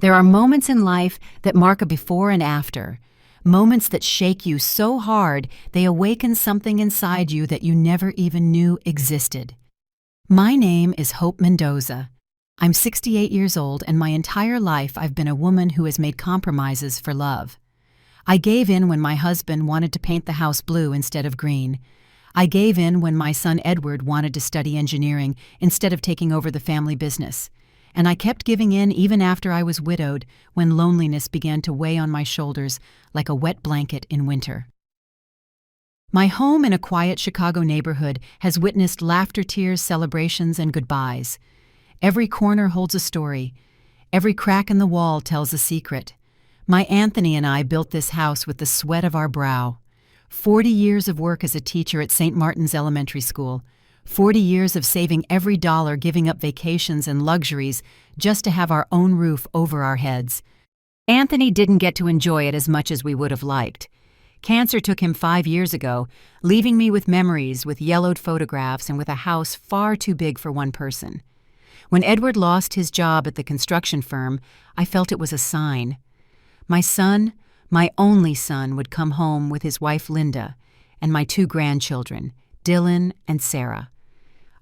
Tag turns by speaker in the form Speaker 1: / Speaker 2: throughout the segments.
Speaker 1: There are moments in life that mark a before and after, moments that shake you so hard they awaken something inside you that you never even knew existed. My name is Hope Mendoza. I'm 68 years old, and my entire life I've been a woman who has made compromises for love. I gave in when my husband wanted to paint the house blue instead of green. I gave in when my son Edward wanted to study engineering instead of taking over the family business. And I kept giving in even after I was widowed, when loneliness began to weigh on my shoulders like a wet blanket in winter. My home in a quiet Chicago neighborhood has witnessed laughter, tears, celebrations, and goodbyes. Every corner holds a story. Every crack in the wall tells a secret. My Anthony and I built this house with the sweat of our brow. 40 years of work as a teacher at St. Martin's Elementary School. 40 years of saving every dollar, giving up vacations and luxuries just to have our own roof over our heads. Anthony didn't get to enjoy it as much as we would have liked. Cancer took him 5 years ago, leaving me with memories, with yellowed photographs, and with a house far too big for one person. When Edward lost his job at the construction firm, I felt it was a sign. My son, my only son, would come home with his wife Linda and my 2 grandchildren, Dylan and Sarah.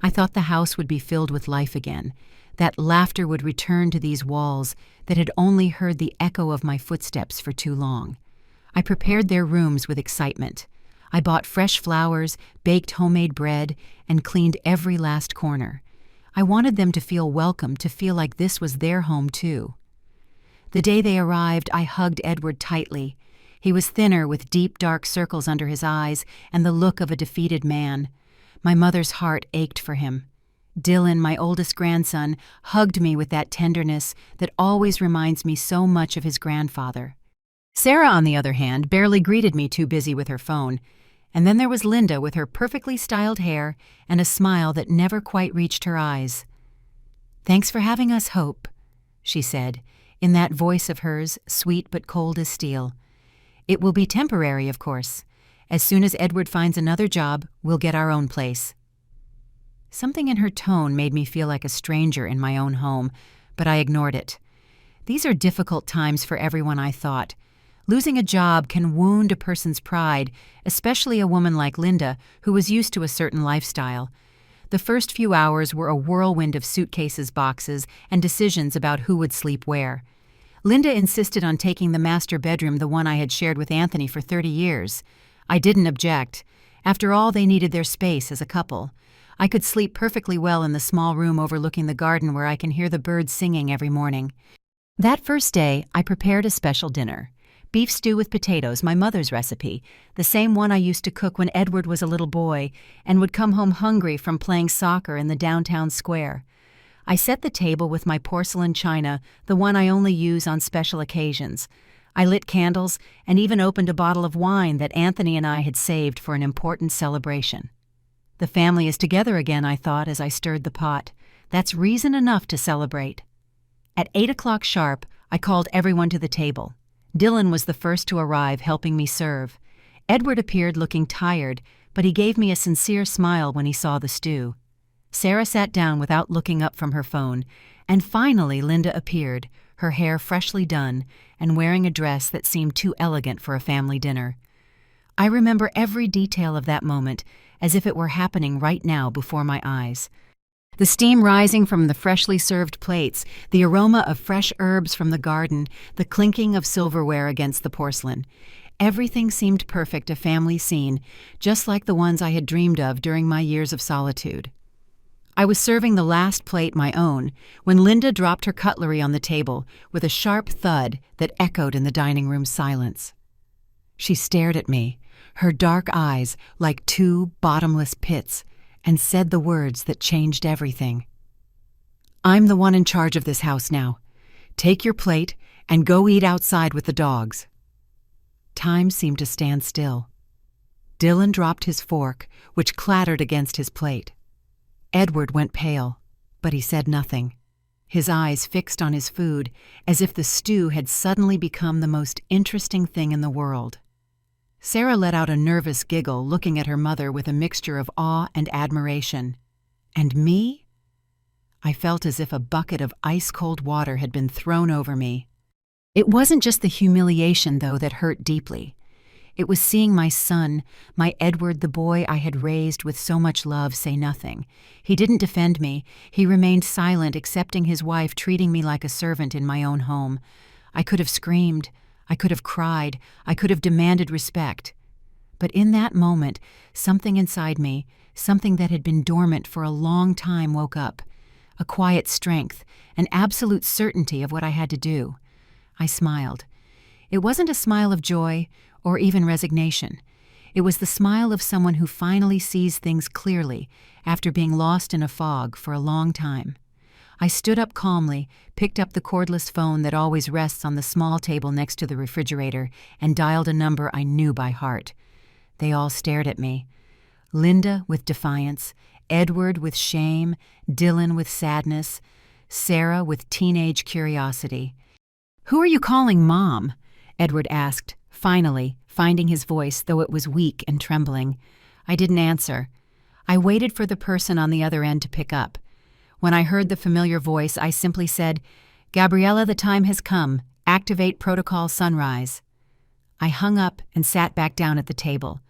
Speaker 1: I thought the house would be filled with life again, that laughter would return to these walls that had only heard the echo of my footsteps for too long. I prepared their rooms with excitement. I bought fresh flowers, baked homemade bread, and cleaned every last corner. I wanted them to feel welcome, to feel like this was their home too. The day they arrived, I hugged Edward tightly. He was thinner, with deep, dark circles under his eyes and the look of a defeated man. My mother's heart ached for him. Dylan, my oldest grandson, hugged me with that tenderness that always reminds me so much of his grandfather. Sarah, on the other hand, barely greeted me, too busy with her phone. And then there was Linda with her perfectly styled hair and a smile that never quite reached her eyes. "Thanks for having us, Hope," she said, in that voice of hers, sweet but cold as steel. "It will be temporary, of course. As soon as Edward finds another job, we'll get our own place." Something in her tone made me feel like a stranger in my own home, but I ignored it. These are difficult times for everyone, I thought. Losing a job can wound a person's pride, especially a woman like Linda, who was used to a certain lifestyle. The first few hours were a whirlwind of suitcases, boxes, and decisions about who would sleep where. Linda insisted on taking the master bedroom, the one I had shared with Anthony for 30 years. I didn't object. After all, they needed their space as a couple. I could sleep perfectly well in the small room overlooking the garden where I can hear the birds singing every morning. That first day, I prepared a special dinner. Beef stew with potatoes, my mother's recipe, the same one I used to cook when Edward was a little boy and would come home hungry from playing soccer in the downtown square. I set the table with my porcelain china, the one I only use on special occasions. I lit candles and even opened a bottle of wine that Anthony and I had saved for an important celebration. The family is together again, I thought as I stirred the pot. That's reason enough to celebrate. At 8 o'clock sharp, I called everyone to the table. Dylan was the first to arrive, helping me serve. Edward appeared looking tired, but he gave me a sincere smile when he saw the stew. Sarah sat down without looking up from her phone, and finally Linda appeared, her hair freshly done, and wearing a dress that seemed too elegant for a family dinner. I remember every detail of that moment, as if it were happening right now before my eyes. The steam rising from the freshly served plates, the aroma of fresh herbs from the garden, the clinking of silverware against the porcelain. Everything seemed perfect, a family scene, just like the ones I had dreamed of during my years of solitude. I was serving the last plate, my own, when Linda dropped her cutlery on the table with a sharp thud that echoed in the dining room silence. She stared at me, her dark eyes like 2 bottomless pits, and said the words that changed everything. "I'm the one in charge of this house now. Take your plate and go eat outside with the dogs." Time seemed to stand still. Dylan dropped his fork, which clattered against his plate. Edward went pale, but he said nothing, his eyes fixed on his food, as if the stew had suddenly become the most interesting thing in the world. Sarah let out a nervous giggle, looking at her mother with a mixture of awe and admiration. And me? I felt as if a bucket of ice-cold water had been thrown over me. It wasn't just the humiliation, though, that hurt deeply. It was seeing my son, my Edward, the boy I had raised with so much love, say nothing. He didn't defend me. He remained silent, accepting his wife, treating me like a servant in my own home. I could have screamed. I could have cried. I could have demanded respect. But in that moment, something inside me, something that had been dormant for a long time, woke up. A quiet strength, an absolute certainty of what I had to do. I smiled. It wasn't a smile of joy or even resignation. It was the smile of someone who finally sees things clearly after being lost in a fog for a long time. I stood up calmly, picked up the cordless phone that always rests on the small table next to the refrigerator, and dialed a number I knew by heart. They all stared at me. Linda with defiance, Edward with shame, Dylan with sadness, Sarah with teenage curiosity. "Who are you calling Mom?" Edward asked, finally, finding his voice, though it was weak and trembling. I didn't answer. I waited for the person on the other end to pick up. When I heard the familiar voice, I simply said, "Gabriella, the time has come. Activate Protocol Sunrise." I hung up and sat back down at the table.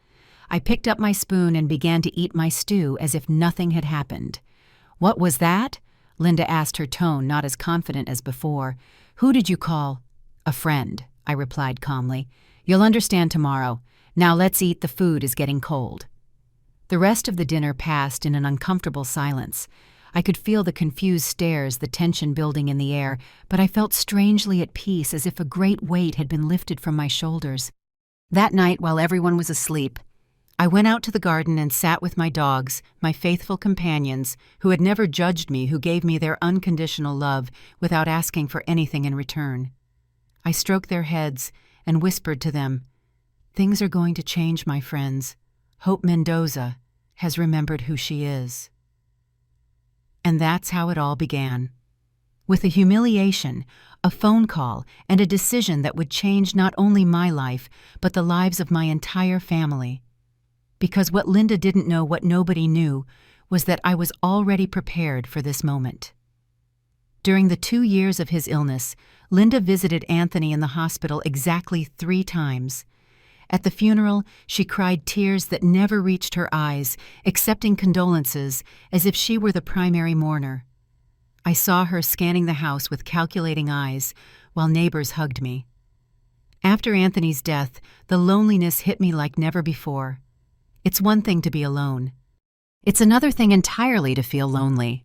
Speaker 1: I picked up my spoon and began to eat my stew as if nothing had happened. "What was that?" Linda asked, her tone not as confident as before. "Who did you call?" "A friend," I replied calmly. "You'll understand tomorrow. Now let's eat, the food is getting cold." The rest of the dinner passed in an uncomfortable silence. I could feel the confused stares, the tension building in the air, but I felt strangely at peace, as if a great weight had been lifted from my shoulders. That night, while everyone was asleep, I went out to the garden and sat with my dogs, my faithful companions, who had never judged me, who gave me their unconditional love without asking for anything in return. I stroked their heads and whispered to them, "Things are going to change, my friends. Hope Mendoza has remembered who she is." And that's how it all began. With a humiliation, a phone call, and a decision that would change not only my life, but the lives of my entire family. Because what Linda didn't know, what nobody knew, was that I was already prepared for this moment. During the 2 years of his illness, Linda visited Anthony in the hospital exactly 3 times. At the funeral, she cried tears that never reached her eyes, accepting condolences as if she were the primary mourner. I saw her scanning the house with calculating eyes, while neighbors hugged me. After Anthony's death, the loneliness hit me like never before. It's one thing to be alone. It's another thing entirely to feel lonely.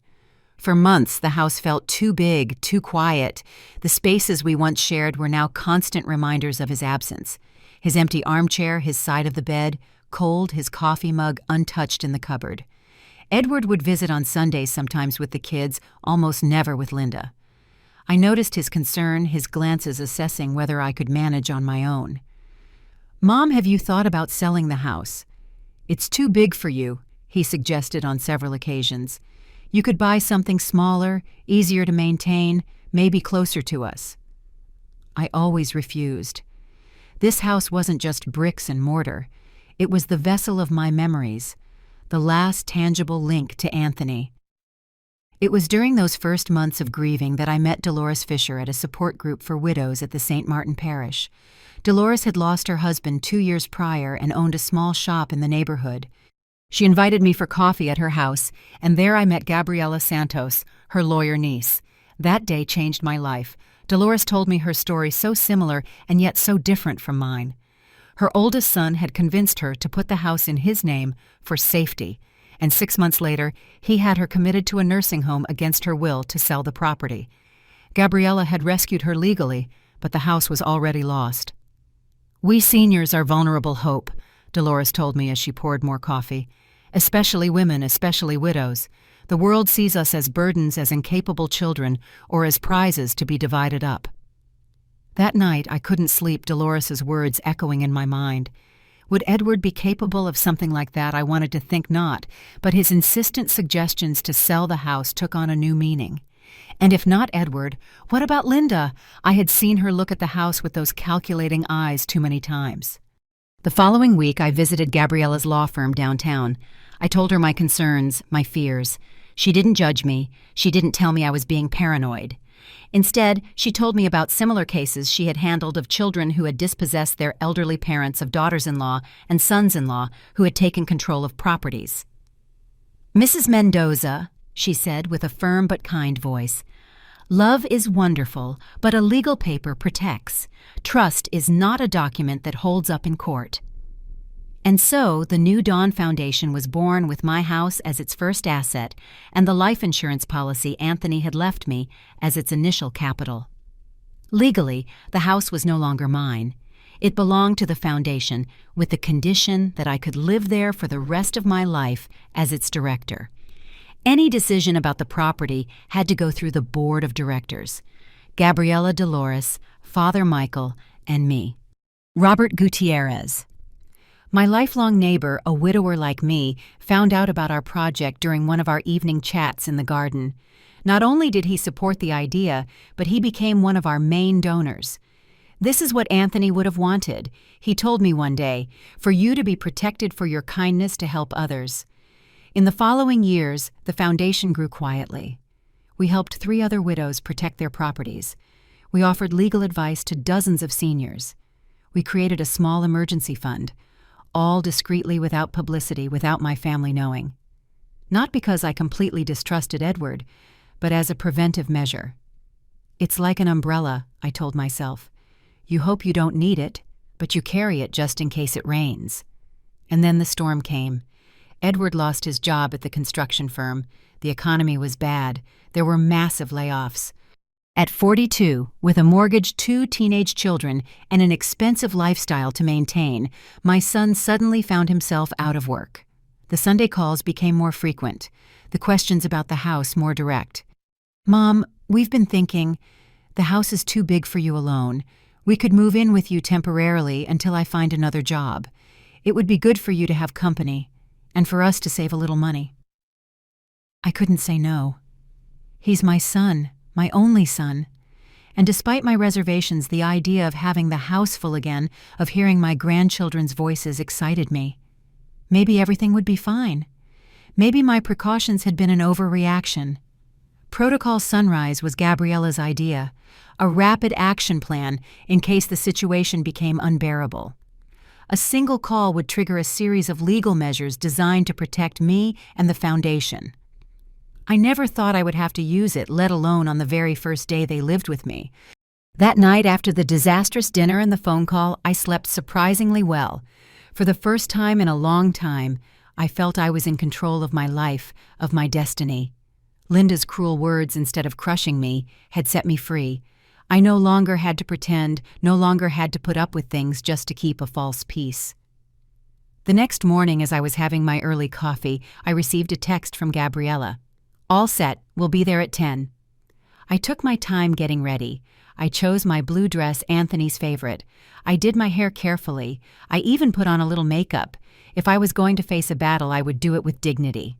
Speaker 1: For months, the house felt too big, too quiet. The spaces we once shared were now constant reminders of his absence. His empty armchair, his side of the bed, cold, his coffee mug untouched in the cupboard. Edward would visit on Sundays sometimes with the kids, almost never with Linda. I noticed his concern, his glances assessing whether I could manage on my own. "Mom, have you thought about selling the house?" "It's too big for you," he suggested on several occasions. "You could buy something smaller, easier to maintain, maybe closer to us." I always refused. This house wasn't just bricks and mortar. It was the vessel of my memories, the last tangible link to Anthony. It was during those first months of grieving that I met Dolores Fisher at a support group for widows at the St. Martin Parish. Dolores had lost her husband 2 years prior and owned a small shop in the neighborhood. She invited me for coffee at her house, and there I met Gabriela Santos, her lawyer niece. That day changed my life. Dolores told me her story so similar and yet so different from mine. Her oldest son had convinced her to put the house in his name for safety, and 6 months later, he had her committed to a nursing home against her will to sell the property. Gabriela had rescued her legally, but the house was already lost. "We seniors are vulnerable hope," Dolores told me as she poured more coffee. "Especially women, especially widows. The world sees us as burdens, as incapable children, or as prizes to be divided up." That night, I couldn't sleep, Dolores's words echoing in my mind. Would Edward be capable of something like that? I wanted to think not, but his insistent suggestions to sell the house took on a new meaning. And if not Edward, what about Linda? I had seen her look at the house with those calculating eyes too many times. The following week, I visited Gabriela's law firm downtown. I told her my concerns, my fears. She didn't judge me. She didn't tell me I was being paranoid. Instead, she told me about similar cases she had handled of children who had dispossessed their elderly parents of daughters-in-law and sons-in-law who had taken control of properties. "Mrs. Mendoza," she said with a firm but kind voice, "love is wonderful, but a legal paper protects. Trust is not a document that holds up in court." And so, the New Dawn Foundation was born with my house as its first asset and the life insurance policy Anthony had left me as its initial capital. Legally, the house was no longer mine. It belonged to the foundation with the condition that I could live there for the rest of my life as its director. Any decision about the property had to go through the board of directors: Gabriela Dolores, Father Michael, and me. Robert Gutierrez. My lifelong neighbor, a widower like me, found out about our project during one of our evening chats in the garden. Not only did he support the idea, but he became one of our main donors. "This is what Anthony would have wanted," he told me one day, "for you to be protected for your kindness to help others." In the following years, the foundation grew quietly. We helped 3 other widows protect their properties. We offered legal advice to dozens of seniors. We created a small emergency fund, all discreetly without publicity, without my family knowing. Not because I completely distrusted Edward, but as a preventive measure. "It's like an umbrella," I told myself. "You hope you don't need it, but you carry it just in case it rains." And then the storm came. Edward lost his job at the construction firm. The economy was bad. There were massive layoffs. At 42, with a mortgage, 2 teenage children, and an expensive lifestyle to maintain, my son suddenly found himself out of work. The Sunday calls became more frequent, the questions about the house more direct. "Mom, we've been thinking, the house is too big for you alone. We could move in with you temporarily until I find another job. It would be good for you to have company, and for us to save a little money." I couldn't say no. He's my son. My only son. And despite my reservations, the idea of having the house full again, of hearing my grandchildren's voices, excited me. Maybe everything would be fine. Maybe my precautions had been an overreaction. Protocol Sunrise was Gabriela's idea, a rapid action plan in case the situation became unbearable. A single call would trigger a series of legal measures designed to protect me and the foundation. I never thought I would have to use it, let alone on the very first day they lived with me. That night, after the disastrous dinner and the phone call, I slept surprisingly well. For the first time in a long time, I felt I was in control of my life, of my destiny. Linda's cruel words, instead of crushing me, had set me free. I no longer had to pretend, no longer had to put up with things just to keep a false peace. The next morning, as I was having my early coffee, I received a text from Gabriela. "All set, we'll be there at 10. I took my time getting ready. I chose my blue dress, Anthony's favorite. I did my hair carefully. I even put on a little makeup. If I was going to face a battle, I would do it with dignity.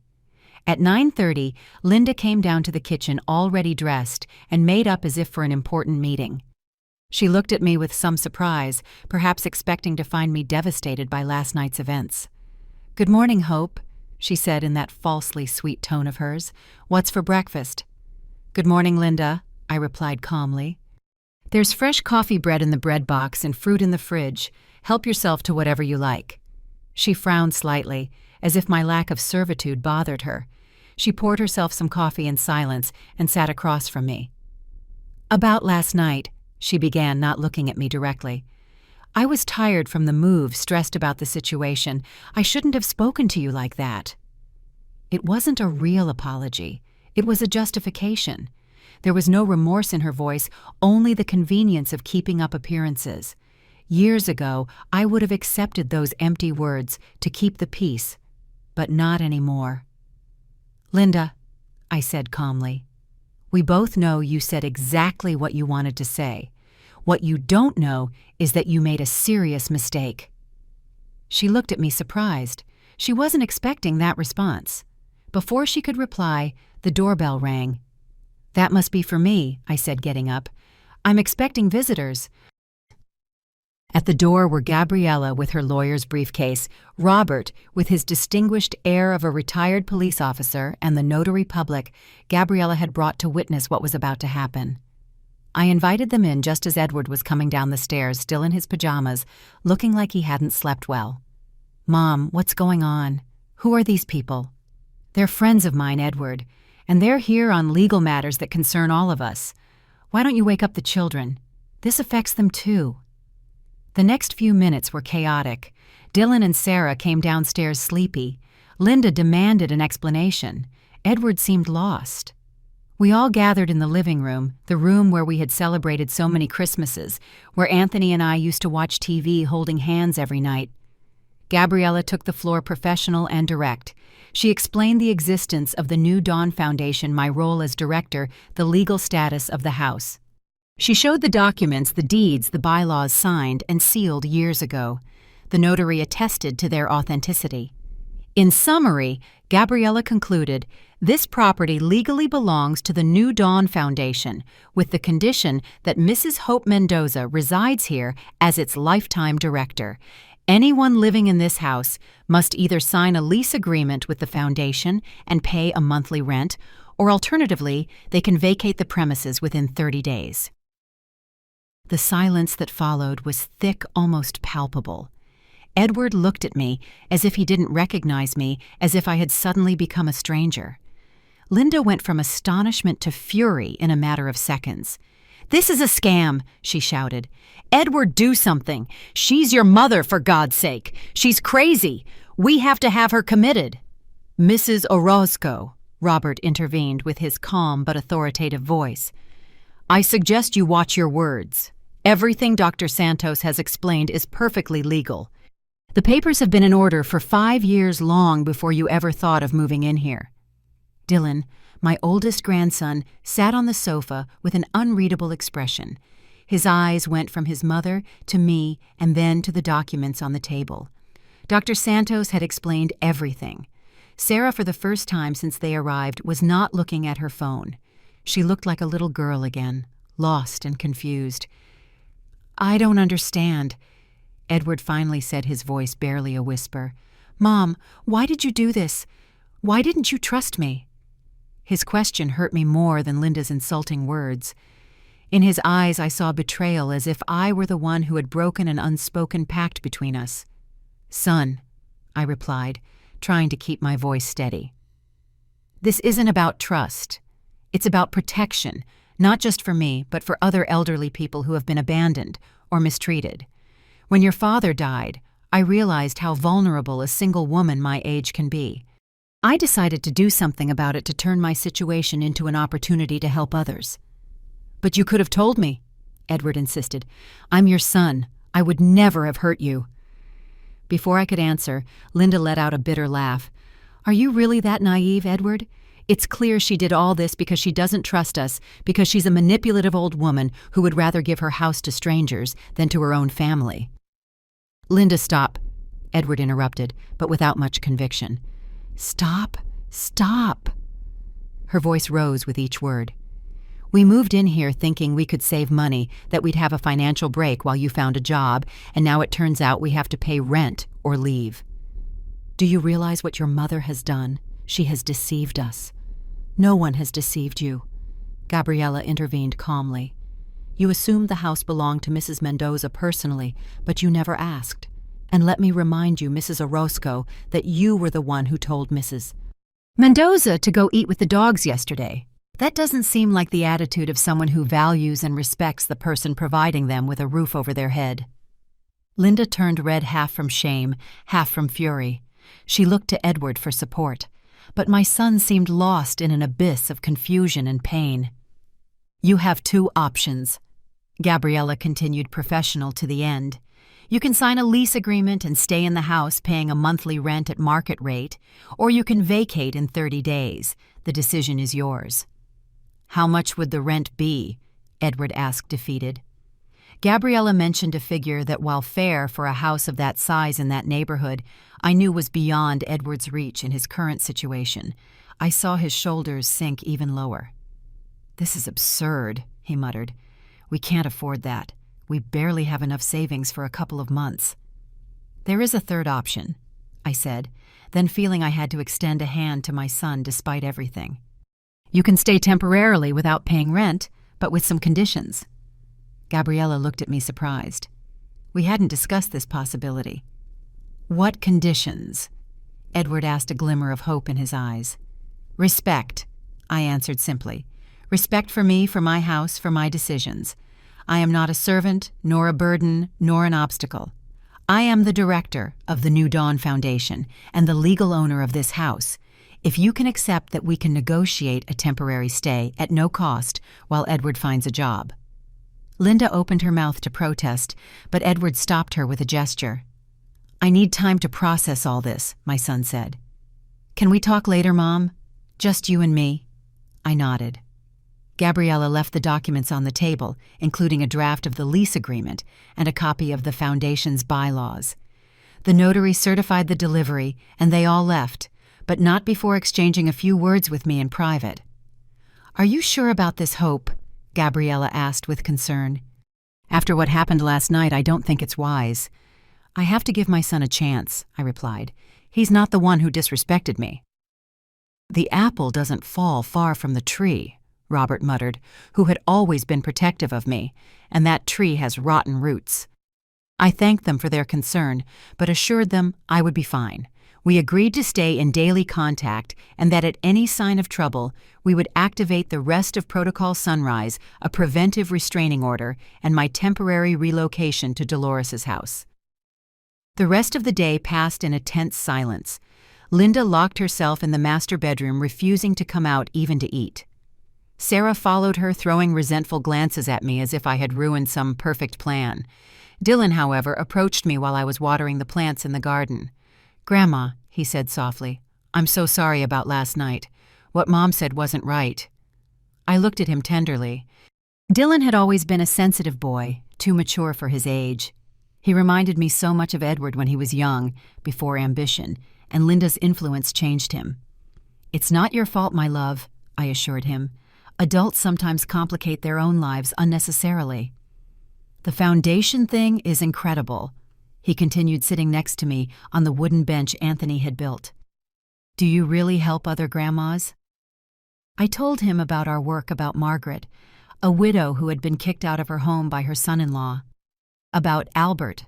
Speaker 1: At 9:30, Linda came down to the kitchen already dressed and made up as if for an important meeting. She looked at me with some surprise, perhaps expecting to find me devastated by last night's events. "Good morning, Hope," she said in that falsely sweet tone of hers. "What's for breakfast?" "Good morning, Linda," I replied calmly. "There's fresh coffee bread in the bread box and fruit in the fridge. Help yourself to whatever you like." She frowned slightly, as if my lack of servitude bothered her. She poured herself some coffee in silence and sat across from me. "About last night," she began, not looking at me directly. "I was tired from the move, stressed about the situation. I shouldn't have spoken to you like that." It wasn't a real apology. It was a justification. There was no remorse in her voice, only the convenience of keeping up appearances. Years ago, I would have accepted those empty words to keep the peace, but not anymore. "Linda," I said calmly, "we both know you said exactly what you wanted to say. What you don't know is that you made a serious mistake." She looked at me surprised. She wasn't expecting that response. Before she could reply, the doorbell rang. "That must be for me," I said, getting up. "I'm expecting visitors." At the door were Gabriela with her lawyer's briefcase, Robert with his distinguished air of a retired police officer, and the notary public Gabriela had brought to witness what was about to happen. I invited them in just as Edward was coming down the stairs, still in his pajamas, looking like he hadn't slept well. "Mom, what's going on? Who are these people?" "They're friends of mine, Edward, and they're here on legal matters that concern all of us. Why don't you wake up the children? This affects them too." The next few minutes were chaotic. Dylan and Sarah came downstairs sleepy. Linda demanded an explanation. Edward seemed lost. We all gathered in the living room, the room where we had celebrated so many Christmases, where Anthony and I used to watch TV holding hands every night. Gabriella took the floor professional and direct. She explained the existence of the New Dawn Foundation, my role as director, the legal status of the house. She showed the documents, the deeds, the bylaws signed and sealed years ago. The notary attested to their authenticity. In summary, Gabriella concluded, this property legally belongs to the New Dawn Foundation, with the condition that Mrs. Hope Mendoza resides here as its lifetime director. Anyone living in this house must either sign a lease agreement with the foundation and pay a monthly rent, or alternatively, they can vacate the premises within 30 days. The silence that followed was thick, almost palpable. Edward looked at me as if he didn't recognize me, as if I had suddenly become a stranger. Linda went from astonishment to fury in a matter of seconds. "This is a scam," she shouted. "Edward, do something. She's your mother, for God's sake. She's crazy. We have to have her committed." "Mrs. Orozco," Robert intervened with his calm but authoritative voice, "I suggest you watch your words. Everything Dr. Santos has explained is perfectly legal. The papers have been in order for 5 years long before you ever thought of moving in here." Dylan, my oldest grandson, sat on the sofa with an unreadable expression. His eyes went from his mother to me and then to the documents on the table. Dr. Santos had explained everything. Sarah, for the first time since they arrived, was not looking at her phone. She looked like a little girl again, lost and confused. "I don't understand," Edward finally said, his voice barely a whisper. "Mom, why did you do this? Why didn't you trust me?" His question hurt me more than Linda's insulting words. In his eyes I saw betrayal, as if I were the one who had broken an unspoken pact between us. "Son," I replied, trying to keep my voice steady. "This isn't about trust. It's about protection, not just for me, but for other elderly people who have been abandoned or mistreated. When your father died, I realized how vulnerable a single woman my age can be. I decided to do something about it to turn my situation into an opportunity to help others." "But you could have told me," Edward insisted. "I'm your son. I would never have hurt you." Before I could answer, Linda let out a bitter laugh. "Are you really that naive, Edward? It's clear she did all this because she doesn't trust us, because she's a manipulative old woman who would rather give her house to strangers than to her own family." "Linda, stop," Edward interrupted, but without much conviction. "Stop, stop." Her voice rose with each word. "We moved in here thinking we could save money, that we'd have a financial break while you found a job, and now it turns out we have to pay rent or leave. Do you realize what your mother has done? She has deceived us." "No one has deceived you," Gabriella intervened calmly. "You assumed the house belonged to Mrs. Mendoza personally, but you never asked. And let me remind you, Mrs. Orozco, that you were the one who told Mrs. Mendoza to go eat with the dogs yesterday. That doesn't seem like the attitude of someone who values and respects the person providing them with a roof over their head." Linda turned red, half from shame, half from fury. She looked to Edward for support, but my son seemed lost in an abyss of confusion and pain. "You have 2 options," Gabriella continued, professional to the end. "You can sign a lease agreement and stay in the house paying a monthly rent at market rate, or you can vacate in 30 days. The decision is yours." "How much would the rent be?" Edward asked, defeated. Gabriella mentioned a figure that, while fair for a house of that size in that neighborhood, I knew was beyond Edward's reach in his current situation. I saw his shoulders sink even lower. "This is absurd," he muttered. "We can't afford that. We barely have enough savings for a couple of months." "There is a third option," I said, then feeling I had to extend a hand to my son despite everything. "You can stay temporarily without paying rent, but with some conditions. Gabriella looked at me surprised. We hadn't discussed this possibility. What conditions? Edward asked, a glimmer of hope in his eyes. Respect, I answered simply. Respect for me, for my house, for my decisions. I am not a servant, nor a burden, nor an obstacle. I am the director of the New Dawn Foundation and the legal owner of this house. If you can accept that we can negotiate a temporary stay at no cost while Edward finds a job. Linda opened her mouth to protest, but Edward stopped her with a gesture. I need time to process all this, my son said. Can we talk later, Mom? Just you and me? I nodded. Gabriella left the documents on the table, including a draft of the lease agreement and a copy of the foundation's bylaws. The notary certified the delivery, and they all left, but not before exchanging a few words with me in private. Are you sure about this, Hope? Gabriella asked with concern. After what happened last night, I don't think it's wise. I have to give my son a chance, I replied. He's not the one who disrespected me. The apple doesn't fall far from the tree, Robert muttered, who had always been protective of me, and that tree has rotten roots. I thanked them for their concern, but assured them I would be fine. We agreed to stay in daily contact and that at any sign of trouble, we would activate the rest of Protocol Sunrise, a preventive restraining order, and my temporary relocation to Dolores's house. The rest of the day passed in a tense silence. Linda locked herself in the master bedroom, refusing to come out even to eat. Sarah followed her, throwing resentful glances at me as if I had ruined some perfect plan. Dylan, however, approached me while I was watering the plants in the garden. Grandma, he said softly, I'm so sorry about last night. What Mom said wasn't right. I looked at him tenderly. Dylan had always been a sensitive boy, too mature for his age. He reminded me so much of Edward when he was young, before ambition, and Linda's influence changed him. It's not your fault, my love, I assured him. Adults sometimes complicate their own lives unnecessarily. The foundation thing is incredible, he continued, sitting next to me on the wooden bench Anthony had built. Do you really help other grandmas? I told him about our work about Margaret, a widow who had been kicked out of her home by her son-in-law. About Albert,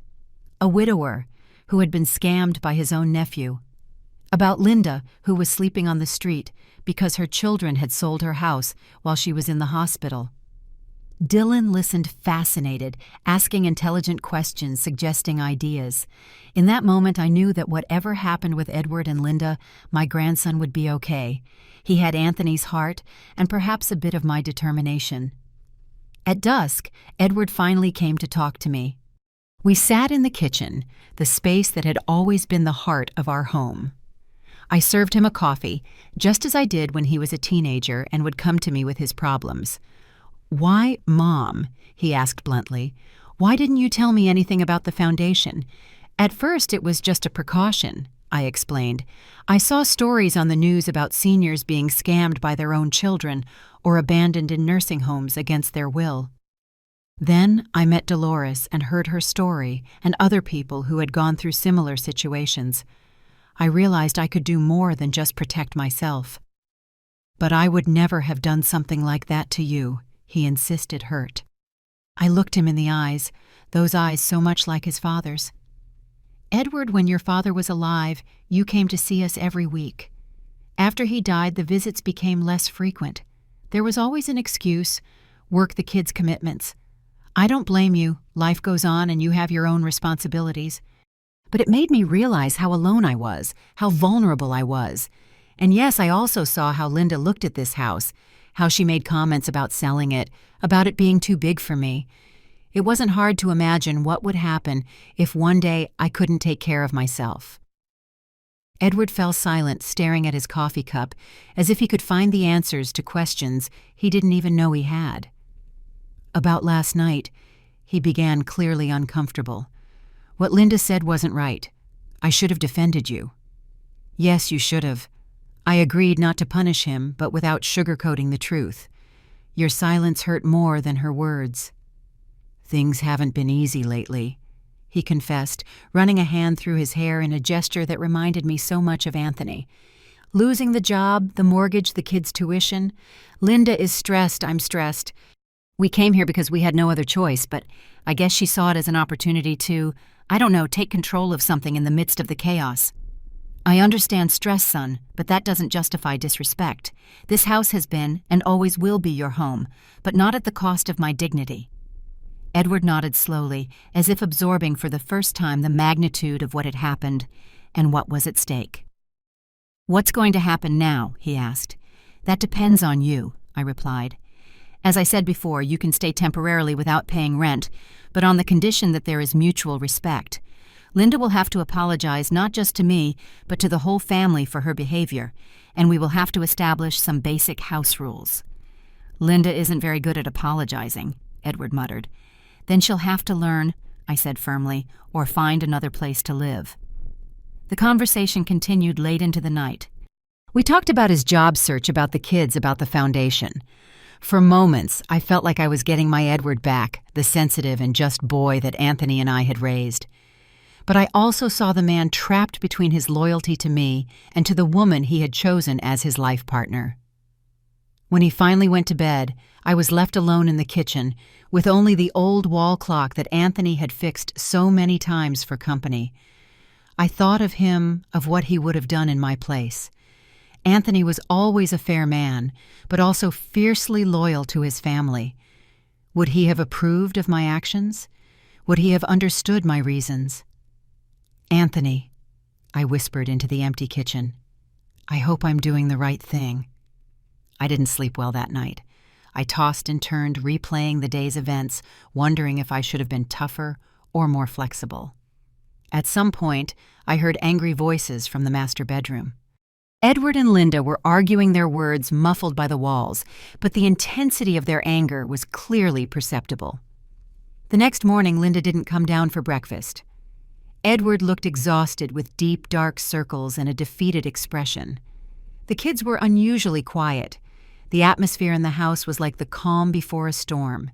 Speaker 1: a widower who had been scammed by his own nephew. About Linda, who was sleeping on the street because her children had sold her house while she was in the hospital. Dylan listened fascinated, asking intelligent questions, suggesting ideas. In that moment, I knew that whatever happened with Edward and Linda, my grandson would be okay. He had Anthony's heart and perhaps a bit of my determination. At dusk, Edward finally came to talk to me. We sat in the kitchen, the space that had always been the heart of our home. I served him a coffee, just as I did when he was a teenager and would come to me with his problems. Why, Mom? He asked bluntly. Why didn't you tell me anything about the foundation? At first it was just a precaution, I explained. I saw stories on the news about seniors being scammed by their own children or abandoned in nursing homes against their will. Then I met Dolores and heard her story and other people who had gone through similar situations. I realized I could do more than just protect myself. But I would never have done something like that to you, he insisted, hurt. I looked him in the eyes, those eyes so much like his father's. Edward, when your father was alive, you came to see us every week. After he died, the visits became less frequent. There was always an excuse, work, the kids' commitments. I don't blame you, life goes on and you have your own responsibilities. But it made me realize how alone I was, how vulnerable I was. And yes, I also saw how Linda looked at this house, how she made comments about selling it, about it being too big for me. It wasn't hard to imagine what would happen if one day I couldn't take care of myself. Edward fell silent, staring at his coffee cup, as if he could find the answers to questions he didn't even know he had. About last night, he began, clearly uncomfortable. What Linda said wasn't right. I should have defended you. Yes, you should have. I agreed not to punish him, but without sugarcoating the truth. Your silence hurt more than her words. Things haven't been easy lately, he confessed, running a hand through his hair in a gesture that reminded me so much of Anthony. Losing the job, the mortgage, the kids' tuition. Linda is stressed, I'm stressed. We came here because we had no other choice, but I guess she saw it as an opportunity to, I don't know, take control of something in the midst of the chaos. I understand stress, son, but that doesn't justify disrespect. This house has been and always will be your home, but not at the cost of my dignity. Edward nodded slowly, as if absorbing for the first time the magnitude of what had happened and what was at stake. What's going to happen now? He asked. That depends on you, I replied. As I said before, you can stay temporarily without paying rent, but on the condition that there is mutual respect. Linda will have to apologize not just to me, but to the whole family for her behavior, and we will have to establish some basic house rules. Linda isn't very good at apologizing, Edward muttered. Then she'll have to learn, I said firmly, or find another place to live. The conversation continued late into the night. We talked about his job search, about the kids, about the foundation. For moments, I felt like I was getting my Edward back, the sensitive and just boy that Anthony and I had raised. But I also saw the man trapped between his loyalty to me and to the woman he had chosen as his life partner. When he finally went to bed, I was left alone in the kitchen, with only the old wall clock that Anthony had fixed so many times for company. I thought of him, of what he would have done in my place. Anthony was always a fair man, but also fiercely loyal to his family. Would he have approved of my actions? Would he have understood my reasons? Anthony, I whispered into the empty kitchen, I hope I'm doing the right thing. I didn't sleep well that night. I tossed and turned, replaying the day's events, wondering if I should have been tougher or more flexible. At some point, I heard angry voices from the master bedroom. Edward and Linda were arguing, their words muffled by the walls, but the intensity of their anger was clearly perceptible. The next morning, Linda didn't come down for breakfast. Edward looked exhausted, with deep, dark circles and a defeated expression. The kids were unusually quiet. The atmosphere in the house was like the calm before a storm.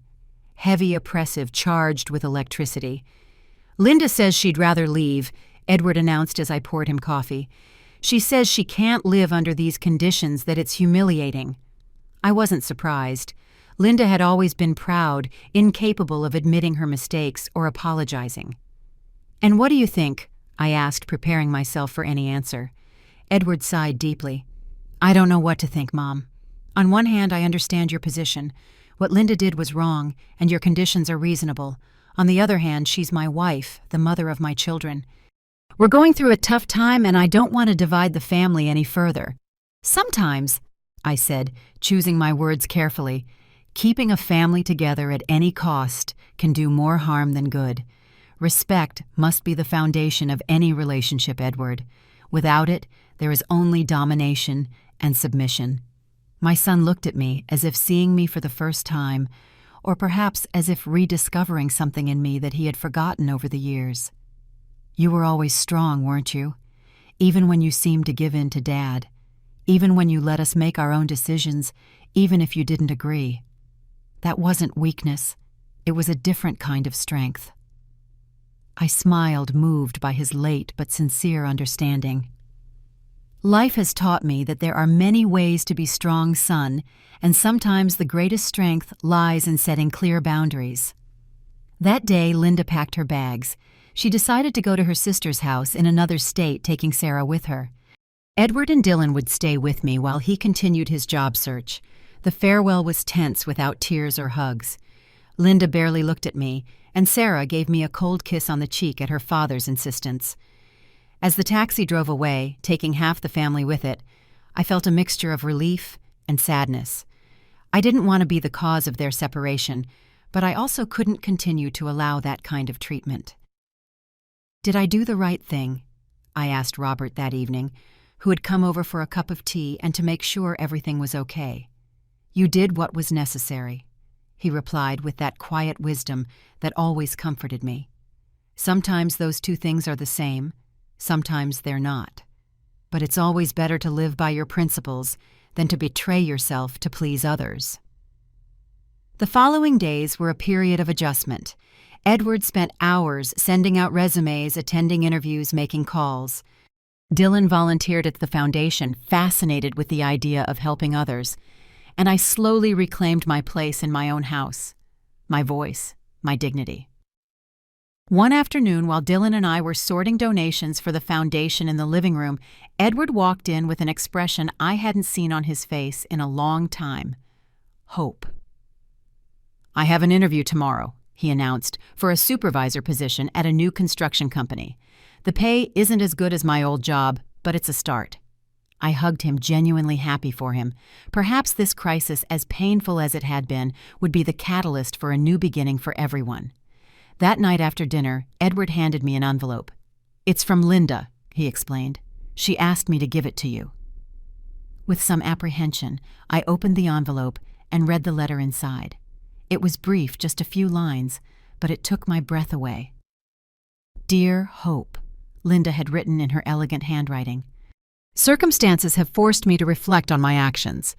Speaker 1: Heavy, oppressive, charged with electricity. Linda says she'd rather leave, Edward announced as I poured him coffee. She says she can't live under these conditions, that it's humiliating. I wasn't surprised. Linda had always been proud, incapable of admitting her mistakes or apologizing. And what do you think? I asked, preparing myself for any answer. Edward sighed deeply. I don't know what to think, Mom. On one hand, I understand your position. What Linda did was wrong, and your conditions are reasonable. On the other hand, she's my wife, the mother of my children. We're going through a tough time, and I don't want to divide the family any further. Sometimes, I said, choosing my words carefully, keeping a family together at any cost can do more harm than good. Respect must be the foundation of any relationship, Edward. Without it, there is only domination and submission. My son looked at me as if seeing me for the first time, or perhaps as if rediscovering something in me that he had forgotten over the years. You were always strong, weren't you? Even when you seemed to give in to Dad. Even when you let us make our own decisions, even if you didn't agree. That wasn't weakness. It was a different kind of strength. I smiled, moved by his late but sincere understanding. Life has taught me that there are many ways to be strong, son, and sometimes the greatest strength lies in setting clear boundaries. That day, Linda packed her bags. She decided to go to her sister's house in another state, taking Sarah with her. Edward and Dylan would stay with me while he continued his job search. The farewell was tense, without tears or hugs. Linda barely looked at me, and Sarah gave me a cold kiss on the cheek at her father's insistence. As the taxi drove away, taking half the family with it, I felt a mixture of relief and sadness. I didn't want to be the cause of their separation, but I also couldn't continue to allow that kind of treatment. Did I do the right thing? I asked Robert that evening, who had come over for a cup of tea and to make sure everything was okay. You did what was necessary, he replied with that quiet wisdom that always comforted me. Sometimes those two things are the same, sometimes they're not. But it's always better to live by your principles than to betray yourself to please others. The following days were a period of adjustment. Edward spent hours sending out resumes, attending interviews, making calls. Dylan volunteered at the foundation, fascinated with the idea of helping others. and I slowly reclaimed my place in my own house, my voice, my dignity. One afternoon, while Dylan and I were sorting donations for the foundation in the living room, Edward walked in with an expression I hadn't seen on his face in a long time: hope. "I have an interview tomorrow," he announced, for a supervisor position at a new construction company. "The pay isn't as good as my old job, but it's a start." I hugged him, genuinely happy for him. Perhaps this crisis, as painful as it had been, would be the catalyst for a new beginning for everyone. That night after dinner, Edward handed me an envelope. "It's from Linda," he explained. "She asked me to give it to you." With some apprehension, I opened the envelope and read the letter inside. It was brief, just a few lines, but it took my breath away. "Dear Hope," Linda had written in her elegant handwriting. "Circumstances have forced me to reflect on my actions.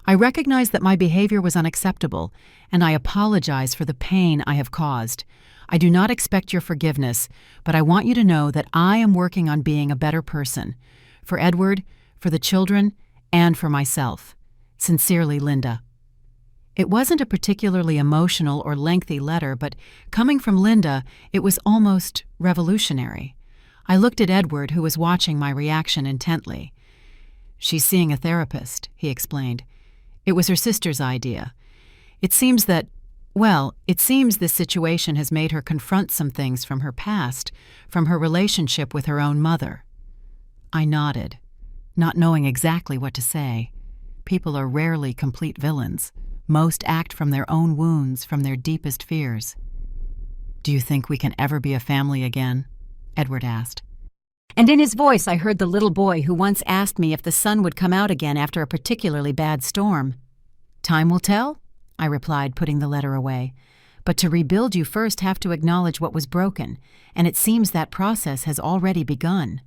Speaker 1: I recognize that my behavior was unacceptable, and I apologize for the pain I have caused. I do not expect your forgiveness, but I want you to know that I am working on being a better person, for Edward, for the children, and for myself. Sincerely, Linda." It wasn't a particularly emotional or lengthy letter, but coming from Linda, it was almost revolutionary. I looked at Edward, who was watching my reaction intently. "She's seeing a therapist," he explained. "It was her sister's idea. It seems this situation has made her confront some things from her past, from her relationship with her own mother." I nodded, not knowing exactly what to say. People are rarely complete villains. Most act from their own wounds, from their deepest fears. "Do you think we can ever be a family again?" Edward asked. And in his voice I heard the little boy who once asked me if the sun would come out again after a particularly bad storm. "Time will tell," I replied, putting the letter away. "But to rebuild, you first have to acknowledge what was broken, and it seems that process has already begun."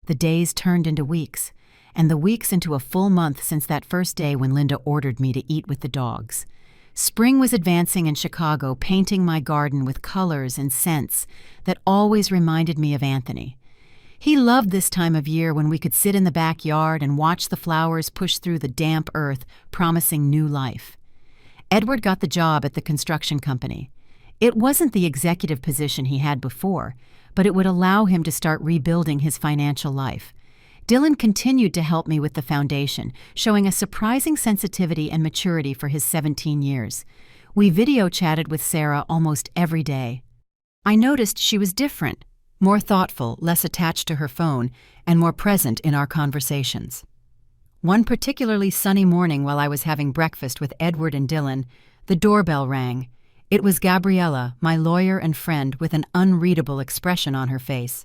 Speaker 1: The days turned into weeks, and the weeks into a full month since that first day when Linda ordered me to eat with the dogs. Spring was advancing in Chicago, painting my garden with colors and scents that always reminded me of Anthony. He loved this time of year when we could sit in the backyard and watch the flowers push through the damp earth, promising new life. Edward got the job at the construction company. It wasn't the executive position he had before, but it would allow him to start rebuilding his financial life. Dylan continued to help me with the foundation, showing a surprising sensitivity and maturity for his 17 years. We video chatted with Sarah almost every day. I noticed she was different, more thoughtful, less attached to her phone, and more present in our conversations. One particularly sunny morning while I was having breakfast with Edward and Dylan, the doorbell rang. It was Gabriella, my lawyer and friend, with an unreadable expression on her face.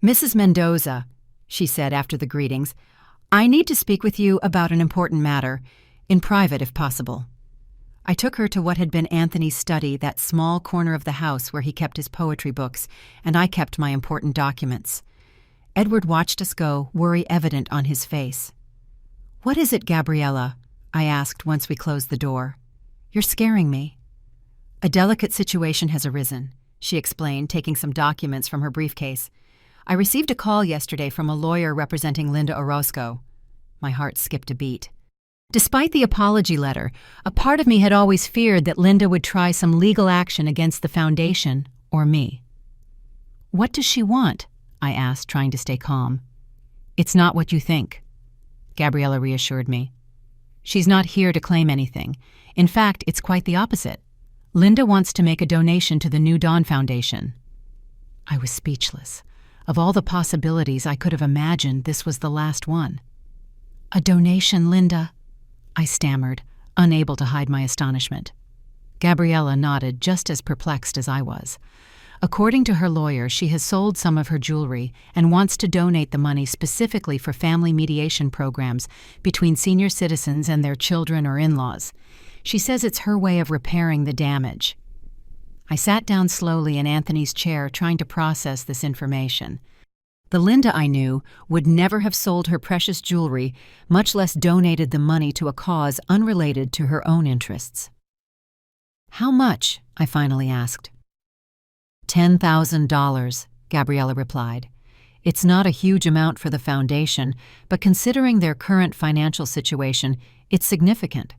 Speaker 1: "Mrs. Mendoza," she said after the greetings, "I need to speak with you about an important matter, in private if possible." I took her to what had been Anthony's study, that small corner of the house where he kept his poetry books, and I kept my important documents. Edward watched us go, worry evident on his face. "What is it, Gabriella?" I asked once we closed the door. "You're scaring me." "A delicate situation has arisen," she explained, taking some documents from her briefcase. "I received a call yesterday from a lawyer representing Linda Orozco." My heart skipped a beat. Despite the apology letter, a part of me had always feared that Linda would try some legal action against the foundation or me. "What does she want?" I asked, trying to stay calm. "It's not what you think," Gabriella reassured me. "She's not here to claim anything. In fact, it's quite the opposite. Linda wants to make a donation to the New Dawn Foundation." I was speechless. Of all the possibilities I could have imagined, this was the last one. "A donation, Linda?" I stammered, unable to hide my astonishment. Gabriella nodded, just as perplexed as I was. According to her lawyer, she has sold some of her jewelry and wants to donate the money specifically for family mediation programs between senior citizens and their children or in-laws. She says it's her way of repairing the damage. I sat down slowly in Anthony's chair, trying to process this information. The Linda I knew would never have sold her precious jewelry, much less donated the money to a cause unrelated to her own interests. "How much?" I finally asked. $10,000, Gabriella replied. "It's not a huge amount for the foundation, but considering their current financial situation, It's significant.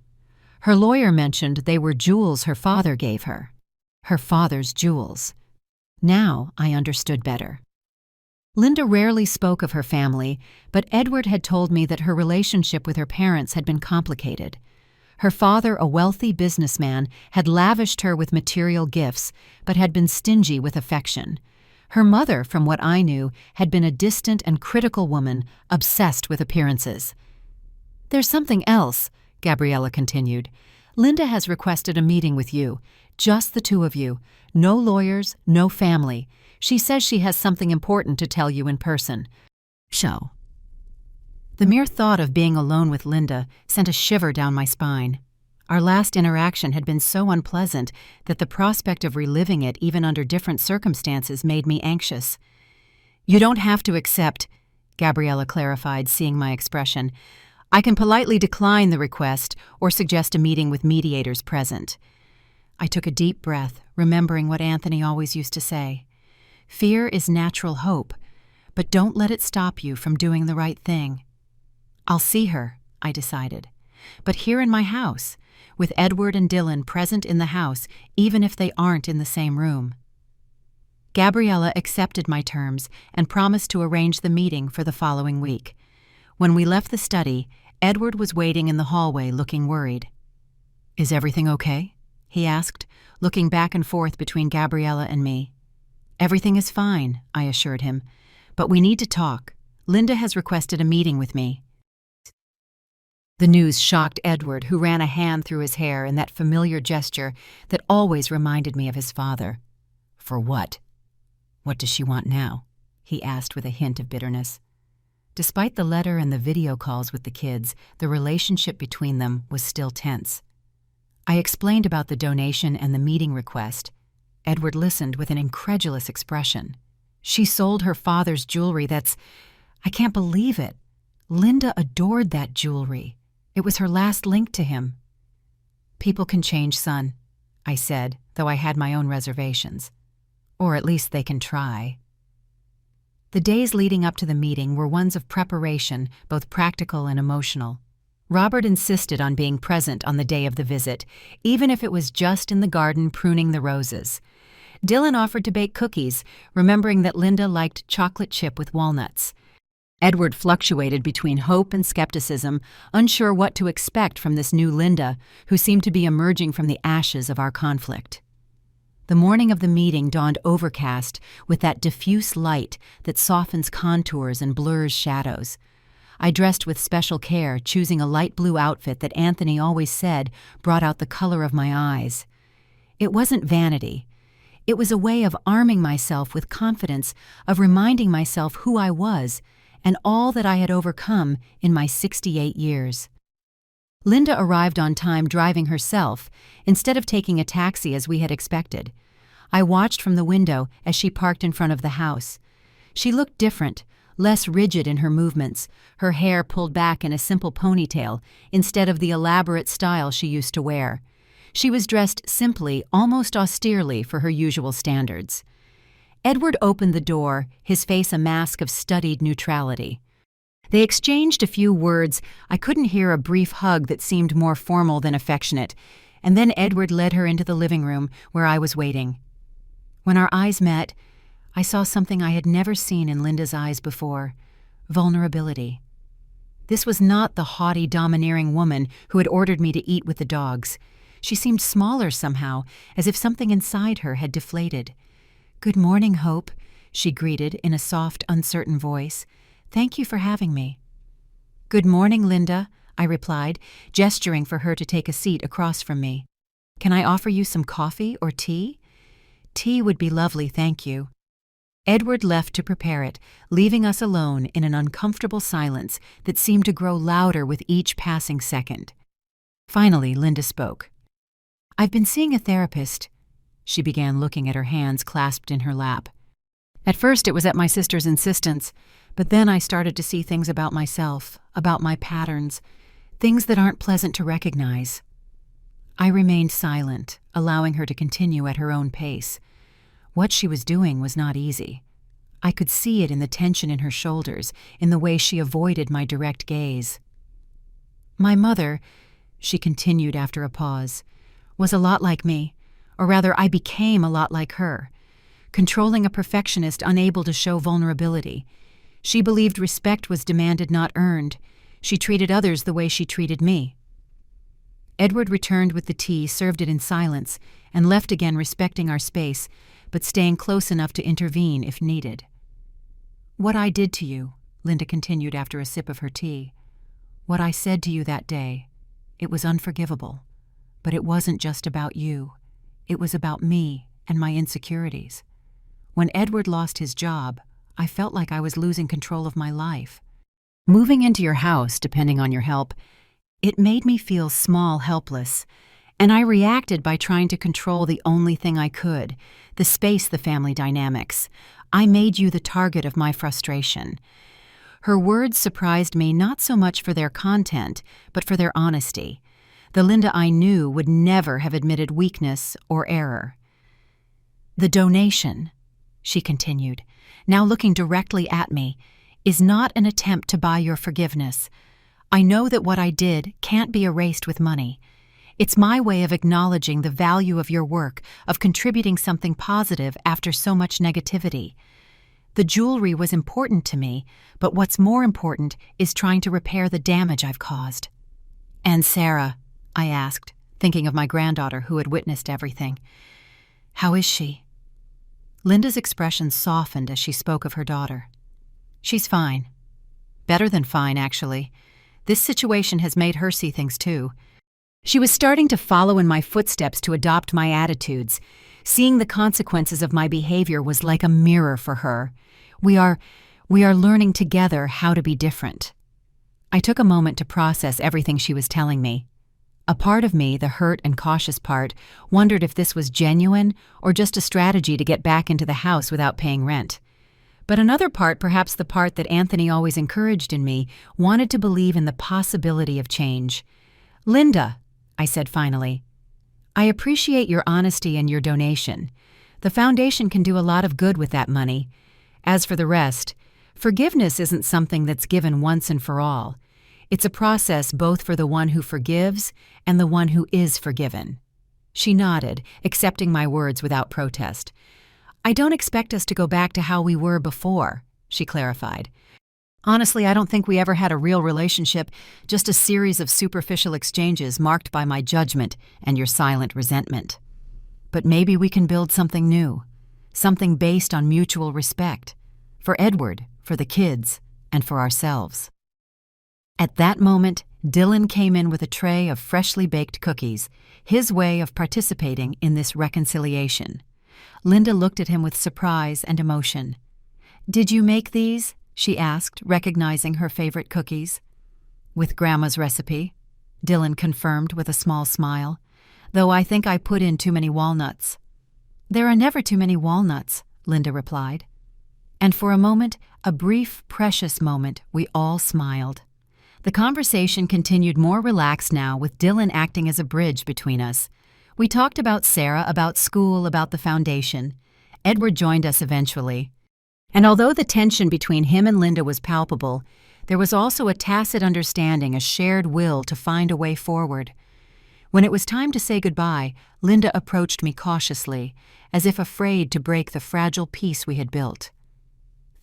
Speaker 1: Her lawyer mentioned they were jewels her father gave her. Her father's jewels. Now I understood better. Linda rarely spoke of her family, but Edward had told me that her relationship with her parents had been complicated. Her father, a wealthy businessman, had lavished her with material gifts, but had been stingy with affection. Her mother, from what I knew, had been a distant and critical woman, obsessed with appearances. "There's something else," Gabriella continued. "Linda has requested a meeting with you. Just the two of you. No lawyers, no family. She says she has something important to tell you in person." So, the mere thought of being alone with Linda sent a shiver down my spine. Our last interaction had been so unpleasant that the prospect of reliving it even under different circumstances made me anxious. "You don't have to accept," Gabriella clarified, seeing my expression. "I can politely decline the request or suggest a meeting with mediators present." I took a deep breath, remembering what Anthony always used to say. "Fear is natural hope, but don't let it stop you from doing the right thing." "I'll see her," I decided, "but here in my house, with Edward and Dylan present in the house, even if they aren't in the same room." Gabriella accepted my terms and promised to arrange the meeting for the following week. When we left the study, Edward was waiting in the hallway looking worried. "Is everything okay?" he asked, looking back and forth between Gabriella and me. "Everything is fine," I assured him, "but we need to talk. Linda has requested a meeting with me." The news shocked Edward, who ran a hand through his hair in that familiar gesture that always reminded me of his father. "For what? What does she want now?" he asked with a hint of bitterness. Despite the letter and the video calls with the kids, the relationship between them was still tense. I explained about the donation and the meeting request. Edward listened with an incredulous expression. "She sold her father's jewelry. I can't believe it. Linda adored that jewelry. It was her last link to him." "People can change, son," I said, though I had my own reservations. "Or at least they can try." The days leading up to the meeting were ones of preparation, both practical and emotional. Robert insisted on being present on the day of the visit, even if it was just in the garden pruning the roses. Dylan offered to bake cookies, remembering that Linda liked chocolate chip with walnuts. Edward fluctuated between hope and skepticism, unsure what to expect from this new Linda, who seemed to be emerging from the ashes of our conflict. The morning of the meeting dawned overcast with that diffuse light that softens contours and blurs shadows. I dressed with special care, choosing a light blue outfit that Anthony always said brought out the color of my eyes. It wasn't vanity. It was a way of arming myself with confidence, of reminding myself who I was and all that I had overcome in my 68 years. Linda arrived on time driving herself, instead of taking a taxi as we had expected. I watched from the window as she parked in front of the house. She looked different, less rigid in her movements, her hair pulled back in a simple ponytail instead of the elaborate style she used to wear. She was dressed simply, almost austerely for her usual standards. Edward opened the door, his face a mask of studied neutrality. They exchanged a few words. I couldn't hear a brief hug that seemed more formal than affectionate, and then Edward led her into the living room where I was waiting. When our eyes met, I saw something I had never seen in Linda's eyes before: vulnerability. This was not the haughty, domineering woman who had ordered me to eat with the dogs. She seemed smaller somehow, as if something inside her had deflated. "Good morning, Hope," she greeted in a soft, uncertain voice. "Thank you for having me." "Good morning, Linda," I replied, gesturing for her to take a seat across from me. "Can I offer you some coffee or tea?" "Tea would be lovely, thank you." Edward left to prepare it, leaving us alone in an uncomfortable silence that seemed to grow louder with each passing second. Finally, Linda spoke. "I've been seeing a therapist." She began looking at her hands clasped in her lap. "At first it was at my sister's insistence, but then I started to see things about myself, about my patterns, things that aren't pleasant to recognize." I remained silent, allowing her to continue at her own pace. What she was doing was not easy. I could see it in the tension in her shoulders, in the way she avoided my direct gaze. My mother, she continued after a pause, was a lot like me, or rather I became a lot like her, controlling a perfectionist unable to show vulnerability. She believed respect was demanded, not earned. She treated others the way she treated me. Edward returned with the tea, served it in silence, and left again, respecting our space, but staying close enough to intervene if needed. "What I did to you," Linda continued after a sip of her tea, "what I said to you that day, it was unforgivable. But it wasn't just about you. It was about me and my insecurities. When Edward lost his job, I felt like I was losing control of my life. Moving into your house, depending on your help, it made me feel small, helpless, and I reacted by trying to control the only thing I could, the space, the family dynamics. I made you the target of my frustration." Her words surprised me, not so much for their content, but for their honesty. The Linda I knew would never have admitted weakness or error. "The donation," she continued, now looking directly at me, "is not an attempt to buy your forgiveness. I know that what I did can't be erased with money. It's my way of acknowledging the value of your work, of contributing something positive after so much negativity. The jewelry was important to me, but what's more important is trying to repair the damage I've caused." "And Sarah?" I asked, thinking of my granddaughter who had witnessed everything. "How is she?" Linda's expression softened as she spoke of her daughter. "She's fine. Better than fine, actually. This situation has made her see things too. She was starting to follow in my footsteps, to adopt my attitudes. Seeing the consequences of my behavior was like a mirror for her. We are learning together how to be different." I took a moment to process everything she was telling me. A part of me, the hurt and cautious part, wondered if this was genuine or just a strategy to get back into the house without paying rent. But another part, perhaps the part that Anthony always encouraged in me, wanted to believe in the possibility of change. "Linda," I said finally, "I appreciate your honesty and your donation. The foundation can do a lot of good with that money. As for the rest, forgiveness isn't something that's given once and for all. It's a process both for the one who forgives and the one who is forgiven." She nodded, accepting my words without protest. "I don't expect us to go back to how we were before," she clarified. "Honestly, I don't think we ever had a real relationship, just a series of superficial exchanges marked by my judgment and your silent resentment. But maybe we can build something new, something based on mutual respect, for Edward, for the kids, and for ourselves." At that moment, Dylan came in with a tray of freshly baked cookies, his way of participating in this reconciliation. Linda looked at him with surprise and emotion. "Did you make these?" she asked, recognizing her favorite cookies. "With Grandma's recipe," Dylan confirmed with a small smile, "though I think I put in too many walnuts." "There are never too many walnuts," Linda replied. And for a moment, a brief, precious moment, we all smiled. The conversation continued more relaxed now, with Dylan acting as a bridge between us. We talked about Sarah, about school, about the foundation. Edward joined us eventually. And although the tension between him and Linda was palpable, there was also a tacit understanding, a shared will to find a way forward. When it was time to say goodbye, Linda approached me cautiously, as if afraid to break the fragile peace we had built.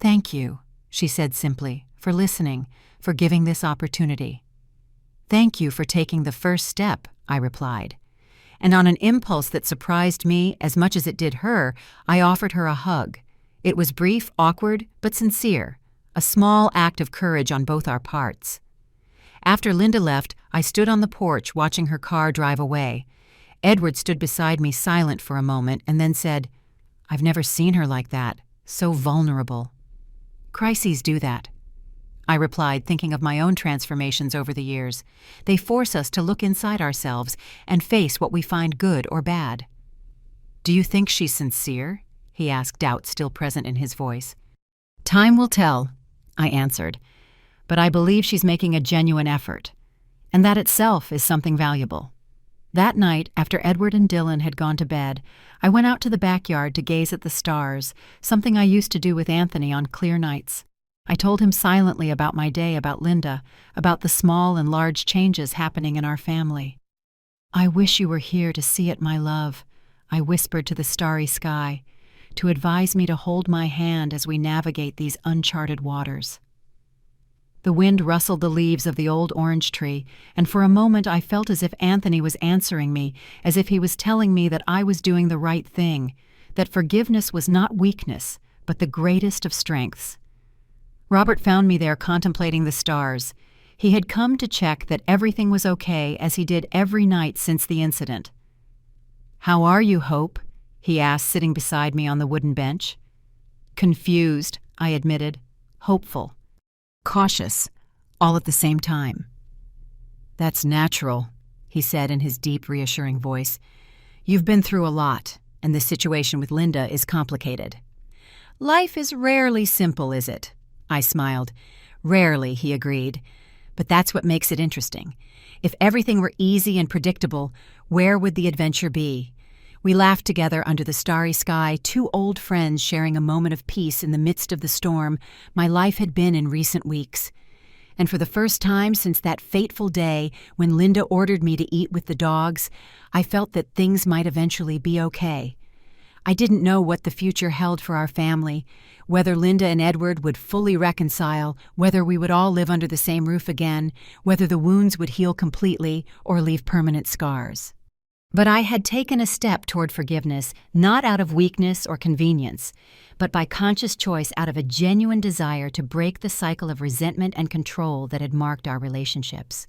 Speaker 1: "Thank you," she said simply, "for listening, for giving this opportunity." "Thank you for taking the first step," I replied. And on an impulse that surprised me as much as it did her, I offered her a hug. It was brief, awkward, but sincere, a small act of courage on both our parts. After Linda left, I stood on the porch watching her car drive away. Edward stood beside me, silent for a moment, and then said, "I've never seen her like that, so vulnerable." "Crises do that," I replied, thinking of my own transformations over the years. They force us to look inside ourselves and face what we find good or bad. "Do you think she's sincere?" he asked, doubt still present in his voice. "Time will tell," I answered, "but I believe she's making a genuine effort, and that itself is something valuable." That night, after Edward and Dylan had gone to bed, I went out to the backyard to gaze at the stars, something I used to do with Anthony on clear nights. I told him silently about my day, about Linda, about the small and large changes happening in our family. "I wish you were here to see it, my love," I whispered to the starry sky, to advise me to hold my hand as we navigate these uncharted waters. The wind rustled the leaves of the old orange tree, and for a moment I felt as if Anthony was answering me, as if he was telling me that I was doing the right thing, that forgiveness was not weakness, but the greatest of strengths. Robert found me there contemplating the stars. He had come to check that everything was okay, as he did every night since the incident. "How are you, Hope?" he asked, sitting beside me on the wooden bench. "Confused," I admitted. "Hopeful. Cautious, all at the same time." "That's natural," he said in his deep, reassuring voice. "You've been through a lot, and the situation with Linda is complicated." "Life is rarely simple, is it?" I smiled. "Rarely," he agreed. "But that's what makes it interesting. If everything were easy and predictable, where would the adventure be?" We laughed together under the starry sky, two old friends sharing a moment of peace in the midst of the storm my life had been in recent weeks. And for the first time since that fateful day when Linda ordered me to eat with the dogs, I felt that things might eventually be okay. I didn't know what the future held for our family, whether Linda and Edward would fully reconcile, whether we would all live under the same roof again, whether the wounds would heal completely or leave permanent scars. But I had taken a step toward forgiveness, not out of weakness or convenience, but by conscious choice out of a genuine desire to break the cycle of resentment and control that had marked our relationships.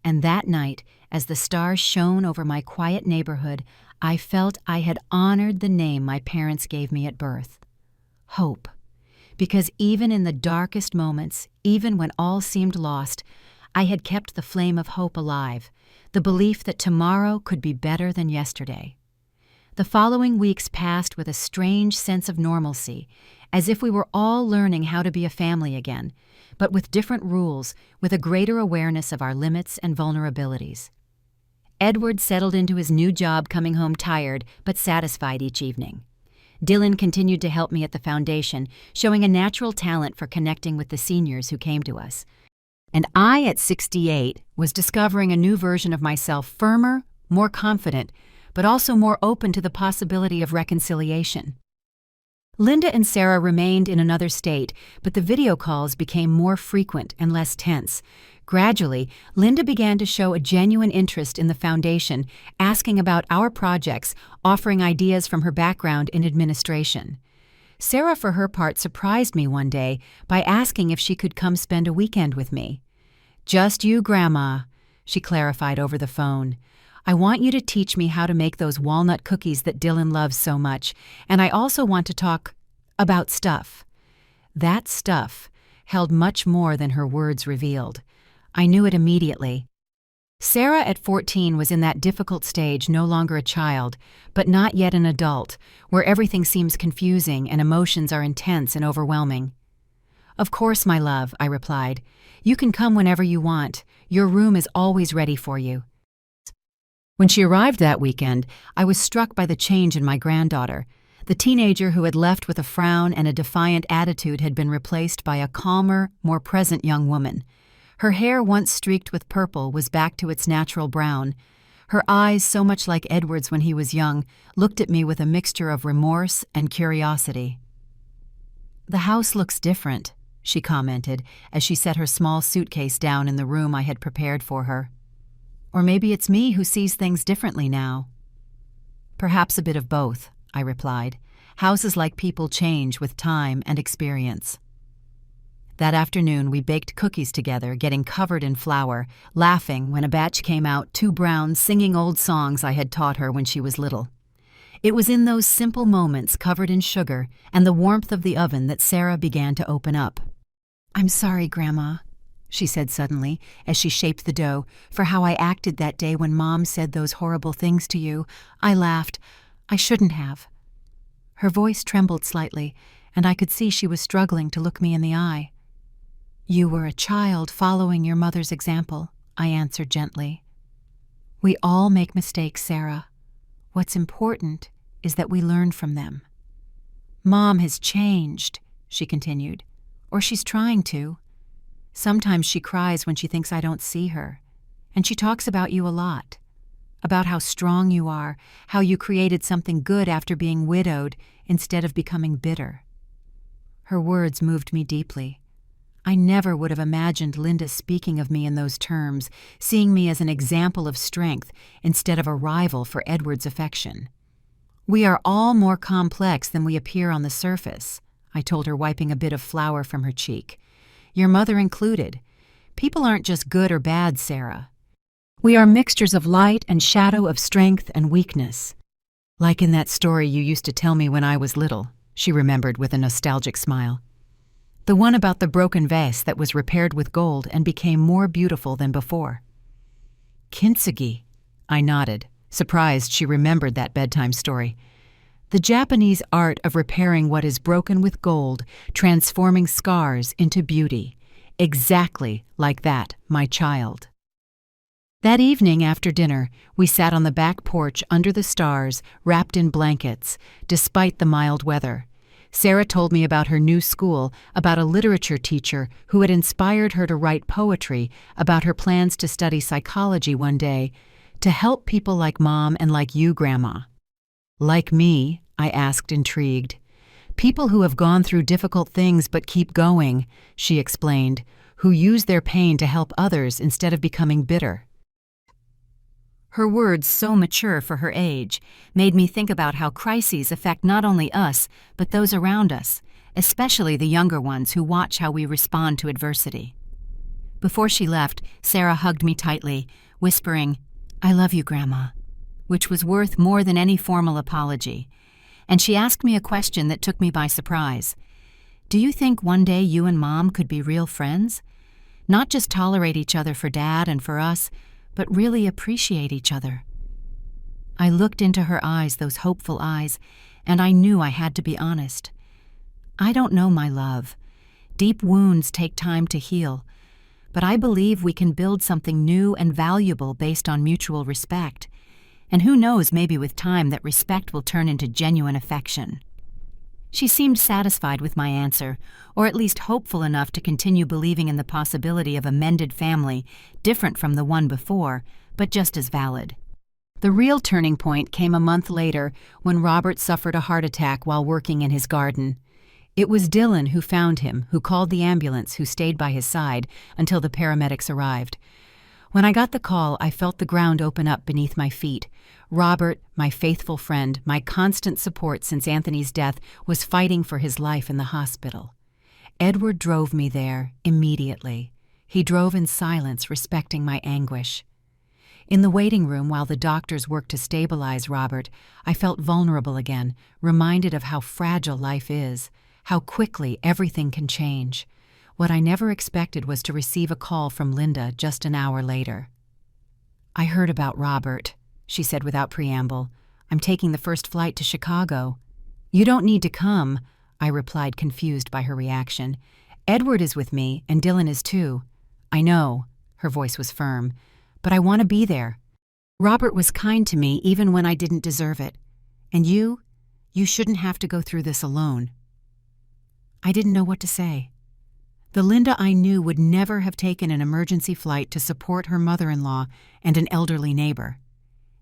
Speaker 1: And that night, as the stars shone over my quiet neighborhood, I felt I had honored the name my parents gave me at birth. Hope. Because even in the darkest moments, even when all seemed lost, I had kept the flame of hope alive, the belief that tomorrow could be better than yesterday. The following weeks passed with a strange sense of normalcy, as if we were all learning how to be a family again, but with different rules, with a greater awareness of our limits and vulnerabilities. Edward settled into his new job, coming home tired but satisfied each evening. Dylan continued to help me at the foundation, showing a natural talent for connecting with the seniors who came to us. And I, at 68, was discovering a new version of myself, firmer, more confident, but also more open to the possibility of reconciliation. Linda and Sarah remained in another state, but the video calls became more frequent and less tense. Gradually, Linda began to show a genuine interest in the foundation, asking about our projects, offering ideas from her background in administration. Sarah, for her part, surprised me one day by asking if she could come spend a weekend with me. "Just you, Grandma," she clarified over the phone. "I want you to teach me how to make those walnut cookies that Dylan loves so much, and I also want to talk about stuff." That stuff held much more than her words revealed. I knew it immediately. Sarah at 14 was in that difficult stage, no longer a child, but not yet an adult, where everything seems confusing and emotions are intense and overwhelming. "Of course, my love," I replied. "You can come whenever you want. Your room is always ready for you." When she arrived that weekend, I was struck by the change in my granddaughter. The teenager who had left with a frown and a defiant attitude had been replaced by a calmer, more present young woman. Her hair, once streaked with purple, was back to its natural brown. Her eyes, so much like Edward's when he was young, looked at me with a mixture of remorse and curiosity. "The house looks different," she commented as she set her small suitcase down in the room I had prepared for her. "Or maybe it's me who sees things differently now." "Perhaps a bit of both," I replied. "Houses like people change with time and experience." That afternoon, we baked cookies together, getting covered in flour, laughing when a batch came out, too brown, singing old songs I had taught her when she was little. It was in those simple moments, covered in sugar and the warmth of the oven, that Sarah began to open up. "I'm sorry, Grandma," she said suddenly, as she shaped the dough, "for how I acted that day when Mom said those horrible things to you. I laughed. I shouldn't have." Her voice trembled slightly, and I could see she was struggling to look me in the eye. "You were a child following your mother's example," I answered gently. "We all make mistakes, Sarah. What's important is that we learn from them." "Mom has changed," she continued. Or she's trying to. Sometimes she cries when she thinks I don't see her. And she talks about you a lot. About how strong you are, how you created something good after being widowed instead of becoming bitter. Her words moved me deeply. I never would have imagined Linda speaking of me in those terms, seeing me as an example of strength instead of a rival for Edward's affection. "We are all more complex than we appear on the surface," I told her, wiping a bit of flour from her cheek. "Your mother included. People aren't just good or bad, Sarah. We are mixtures of light and shadow, of strength and weakness." "Like in that story you used to tell me when I was little," she remembered with a nostalgic smile. "The one about the broken vase that was repaired with gold and became more beautiful than before." "Kintsugi," I nodded, surprised she remembered that bedtime story. "The Japanese art of repairing what is broken with gold, transforming scars into beauty. Exactly like that, my child." That evening after dinner, we sat on the back porch under the stars, wrapped in blankets, despite the mild weather. Sarah told me about her new school, about a literature teacher who had inspired her to write poetry, about her plans to study psychology one day, to help people like Mom and like you, Grandma. "Like me?" I asked, intrigued. "People who have gone through difficult things but keep going," she explained, "who use their pain to help others instead of becoming bitter." Her words, so mature for her age, made me think about how crises affect not only us, but those around us, especially the younger ones who watch how we respond to adversity. Before she left, Sarah hugged me tightly, whispering, "I love you, Grandma," which was worth more than any formal apology. And she asked me a question that took me by surprise. "Do you think one day you and Mom could be real friends? Not just tolerate each other for Dad and for us, but really appreciate each other?" I looked into her eyes, those hopeful eyes, and I knew I had to be honest. "I don't know, my love. Deep wounds take time to heal, but I believe we can build something new and valuable based on mutual respect. And who knows, maybe with time that respect will turn into genuine affection." She seemed satisfied with my answer, or at least hopeful enough to continue believing in the possibility of a mended family, different from the one before, but just as valid. The real turning point came a month later when Robert suffered a heart attack while working in his garden. It was Dylan who found him, who called the ambulance, who stayed by his side until the paramedics arrived. When I got the call, I felt the ground open up beneath my feet. Robert, my faithful friend, my constant support since Anthony's death, was fighting for his life in the hospital. Edward drove me there immediately. He drove in silence, respecting my anguish. In the waiting room, while the doctors worked to stabilize Robert, I felt vulnerable again, reminded of how fragile life is, how quickly everything can change. What I never expected was to receive a call from Linda just an hour later. "I heard about Robert," she said without preamble. "I'm taking the first flight to Chicago." "You don't need to come," I replied, confused by her reaction. "Edward is with me, and Dylan is too." "I know," her voice was firm, "but I want to be there. Robert was kind to me even when I didn't deserve it. And you shouldn't have to go through this alone." I didn't know what to say. The Linda I knew would never have taken an emergency flight to support her mother-in-law and an elderly neighbor.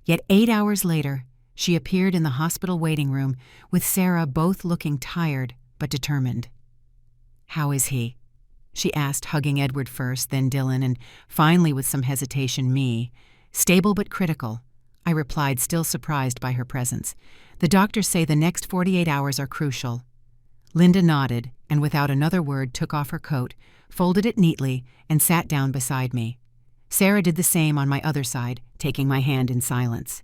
Speaker 1: Yet 8 hours later, she appeared in the hospital waiting room with Sarah, both looking tired but determined. "How is he?" she asked, hugging Edward first, then Dylan, and finally, with some hesitation, me. "Stable but critical," I replied, still surprised by her presence. "The doctors say the next 48 hours are crucial." Linda nodded, and without another word took off her coat, folded it neatly, and sat down beside me. Sarah did the same on my other side, taking my hand in silence.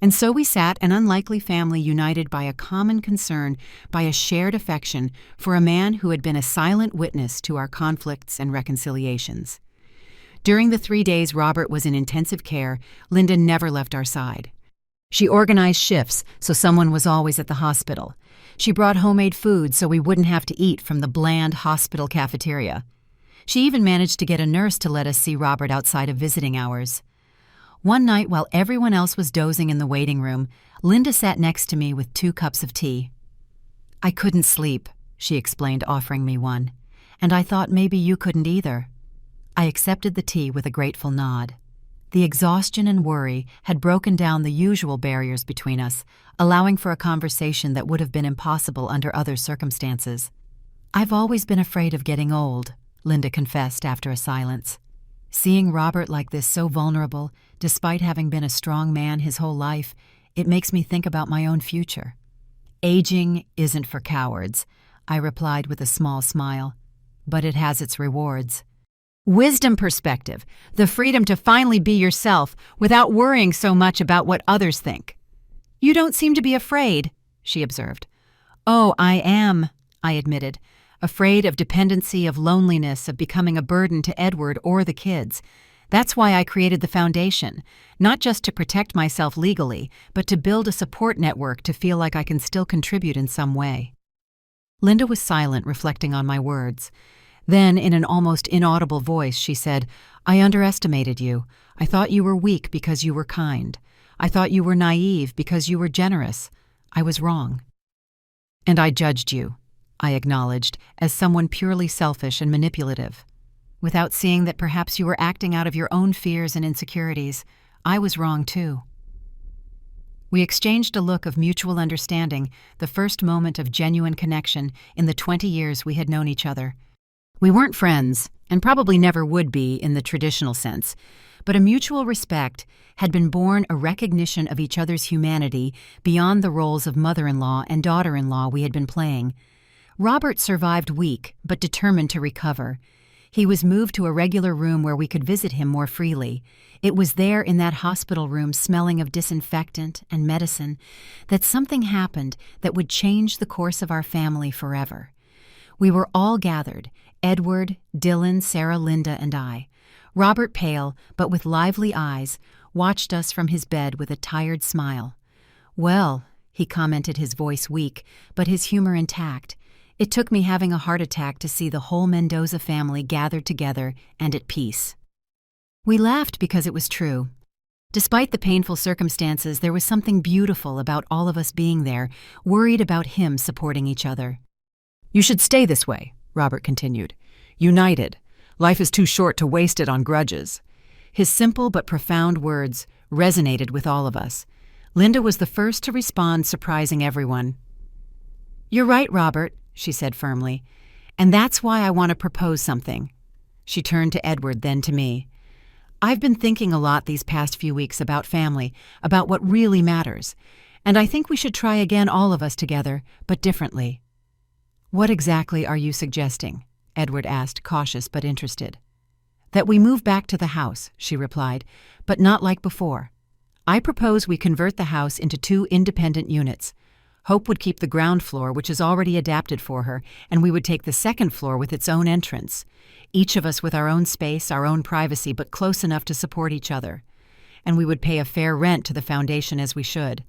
Speaker 1: And so we sat, an unlikely family united by a common concern, by a shared affection for a man who had been a silent witness to our conflicts and reconciliations. During the 3 days Robert was in intensive care, Linda never left our side. She organized shifts so someone was always at the hospital. She brought homemade food so we wouldn't have to eat from the bland hospital cafeteria. She even managed to get a nurse to let us see Robert outside of visiting hours. One night, while everyone else was dozing in the waiting room, Linda sat next to me with 2 cups of tea. "I couldn't sleep," she explained, offering me one. And I thought maybe you couldn't either. I accepted the tea with a grateful nod. The exhaustion and worry had broken down the usual barriers between us, allowing for a conversation that would have been impossible under other circumstances. I've always been afraid of getting old, Linda confessed after a silence. Seeing Robert like this, so vulnerable, despite having been a strong man his whole life, it makes me think about my own future. Aging isn't for cowards, I replied with a small smile, but it has its rewards. Wisdom perspective, the freedom to finally be yourself without worrying so much about what others think. You don't seem to be afraid, she observed. Oh, I am, I admitted, afraid of dependency, of loneliness, of becoming a burden to Edward or the kids. That's why I created the foundation, not just to protect myself legally, but to build a support network to feel like I can still contribute in some way. Linda was silent, reflecting on my words. Then, in an almost inaudible voice, she said, I underestimated you. I thought you were weak because you were kind. I thought you were naive because you were generous. I was wrong. And I judged you, I acknowledged, as someone purely selfish and manipulative. Without seeing that perhaps you were acting out of your own fears and insecurities, I was wrong too. We exchanged a look of mutual understanding, the first moment of genuine connection in the 20 years we had known each other. We weren't friends, and probably never would be in the traditional sense, but a mutual respect had been born, a recognition of each other's humanity beyond the roles of mother-in-law and daughter-in-law we had been playing. Robert survived weak, but determined to recover. He was moved to a regular room where we could visit him more freely. It was there in that hospital room, smelling of disinfectant and medicine, that something happened that would change the course of our family forever. We were all gathered, Edward, Dylan, Sarah, Linda, and I. Robert, pale, but with lively eyes, watched us from his bed with a tired smile. Well, he commented, his voice weak, but his humor intact. It took me having a heart attack to see the whole Mendoza family gathered together and at peace. We laughed because it was true. Despite the painful circumstances, there was something beautiful about all of us being there, worried about him supporting each other. You should stay this way, Robert continued. United. Life is too short to waste it on grudges. His simple but profound words resonated with all of us. Linda was the first to respond, surprising everyone. You're right, Robert, she said firmly. And that's why I want to propose something. She turned to Edward, then to me. I've been thinking a lot these past few weeks about family, about what really matters, and I think we should try again, all of us together, but differently. What exactly are you suggesting? Edward asked, cautious but interested. That we move back to the house, she replied, but not like before. I propose we convert the house into 2 independent units. Hope would keep the ground floor, which is already adapted for her, and we would take the second floor with its own entrance. Each of us with our own space, our own privacy, but close enough to support each other. And we would pay a fair rent to the foundation as we should.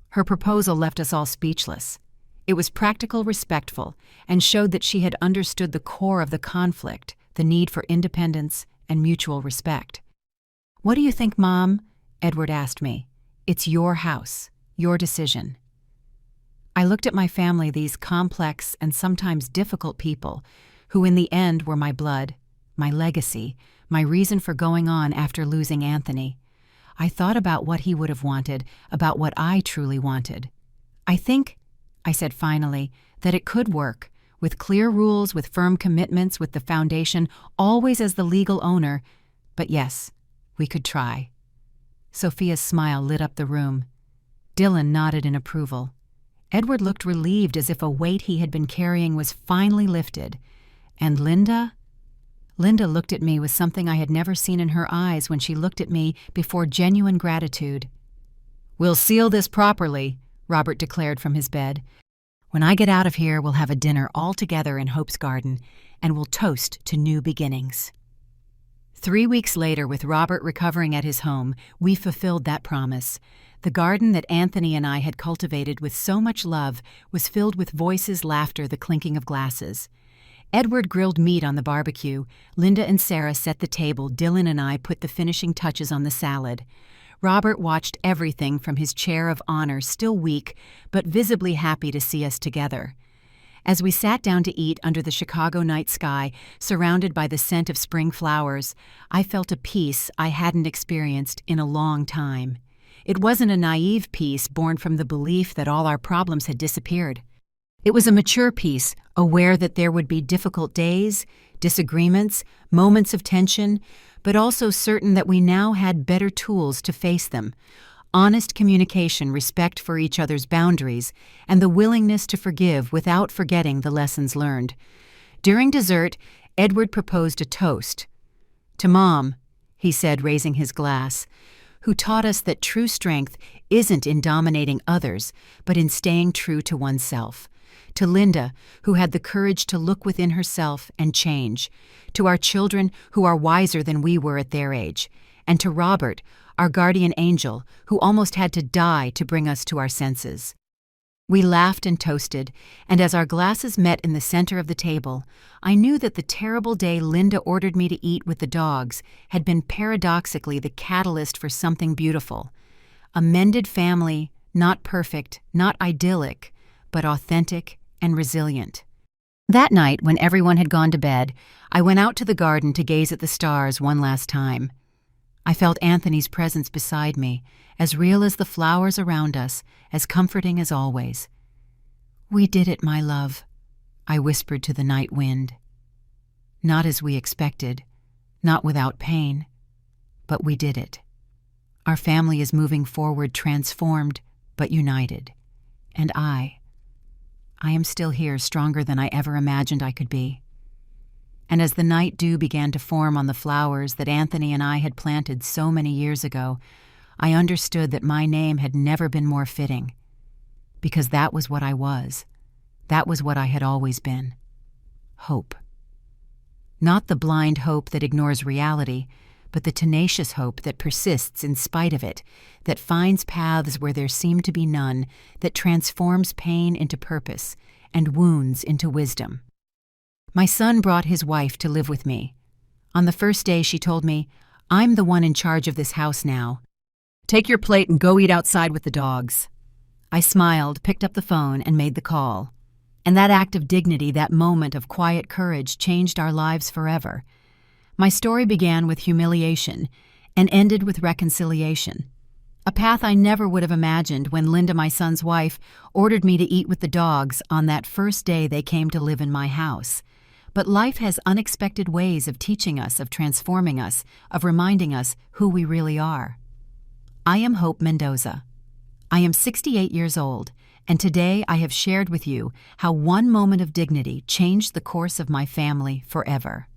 Speaker 1: Her proposal left us all speechless. It was practical, respectful, and showed that she had understood the core of the conflict, the need for independence and mutual respect. What do you think, Mom? Edward asked me. It's your house, your decision. I looked at my family, these complex and sometimes difficult people, who in the end were my blood, my legacy, my reason for going on after losing Anthony. I thought about what he would have wanted, about what I truly wanted. I think, I said finally, that it could work, with clear rules, with firm commitments, with the foundation, always as the legal owner. But yes, we could try. Sophia's smile lit up the room. Dylan nodded in approval. Edward looked relieved, as if a weight he had been carrying was finally lifted. And Linda? Linda looked at me with something I had never seen in her eyes when she looked at me before, genuine gratitude. We'll seal this properly, Robert declared from his bed. When I get out of here, we'll have a dinner all together in Hope's garden, and we'll toast to new beginnings. 3 weeks later, with Robert recovering at his home, we fulfilled that promise. The garden that Anthony and I had cultivated with so much love was filled with voices, laughter, the clinking of glasses. Edward grilled meat on the barbecue. Linda and Sarah set the table. Dylan and I put the finishing touches on the salad. Robert watched everything from his chair of honor, still weak, but visibly happy to see us together. As we sat down to eat under the Chicago night sky, surrounded by the scent of spring flowers, I felt a peace I hadn't experienced in a long time. It wasn't a naive peace born from the belief that all our problems had disappeared. It was a mature peace, aware that there would be difficult days, disagreements, moments of tension, but also certain that we now had better tools to face them. Honest communication, respect for each other's boundaries, and the willingness to forgive without forgetting the lessons learned. During dessert, Edward proposed a toast. "To Mom," he said, raising his glass, "who taught us that true strength isn't in dominating others, but in staying true to oneself. To Linda, who had the courage to look within herself and change. To our children, who are wiser than we were at their age. And to Robert, our guardian angel, who almost had to die to bring us to our senses." We laughed and toasted, and as our glasses met in the center of the table, I knew that the terrible day Linda ordered me to eat with the dogs had been paradoxically the catalyst for something beautiful. A mended family, not perfect, not idyllic, but authentic and resilient. That night, when everyone had gone to bed, I went out to the garden to gaze at the stars one last time. I felt Anthony's presence beside me, as real as the flowers around us, as comforting as always. "We did it, my love," I whispered to the night wind. "Not as we expected, not without pain, but we did it. Our family is moving forward transformed, but united. And I am still here, stronger than I ever imagined I could be." And as the night dew began to form on the flowers that Anthony and I had planted so many years ago, I understood that my name had never been more fitting. Because that was what I was. That was what I had always been. Hope. Not the blind hope that ignores reality, but the tenacious hope that persists in spite of it, that finds paths where there seem to be none, that transforms pain into purpose and wounds into wisdom. My son brought his wife to live with me. On the first day, she told me, "I'm the one in charge of this house now. Take your plate and go eat outside with the dogs." I smiled, picked up the phone, and made the call. And that act of dignity, that moment of quiet courage, changed our lives forever. My story began with humiliation and ended with reconciliation. A path I never would have imagined when Linda, my son's wife, ordered me to eat with the dogs on that first day they came to live in my house. But life has unexpected ways of teaching us, of transforming us, of reminding us who we really are. I am Hope Mendoza. I am 68 years old, and today I have shared with you how one moment of dignity changed the course of my family forever.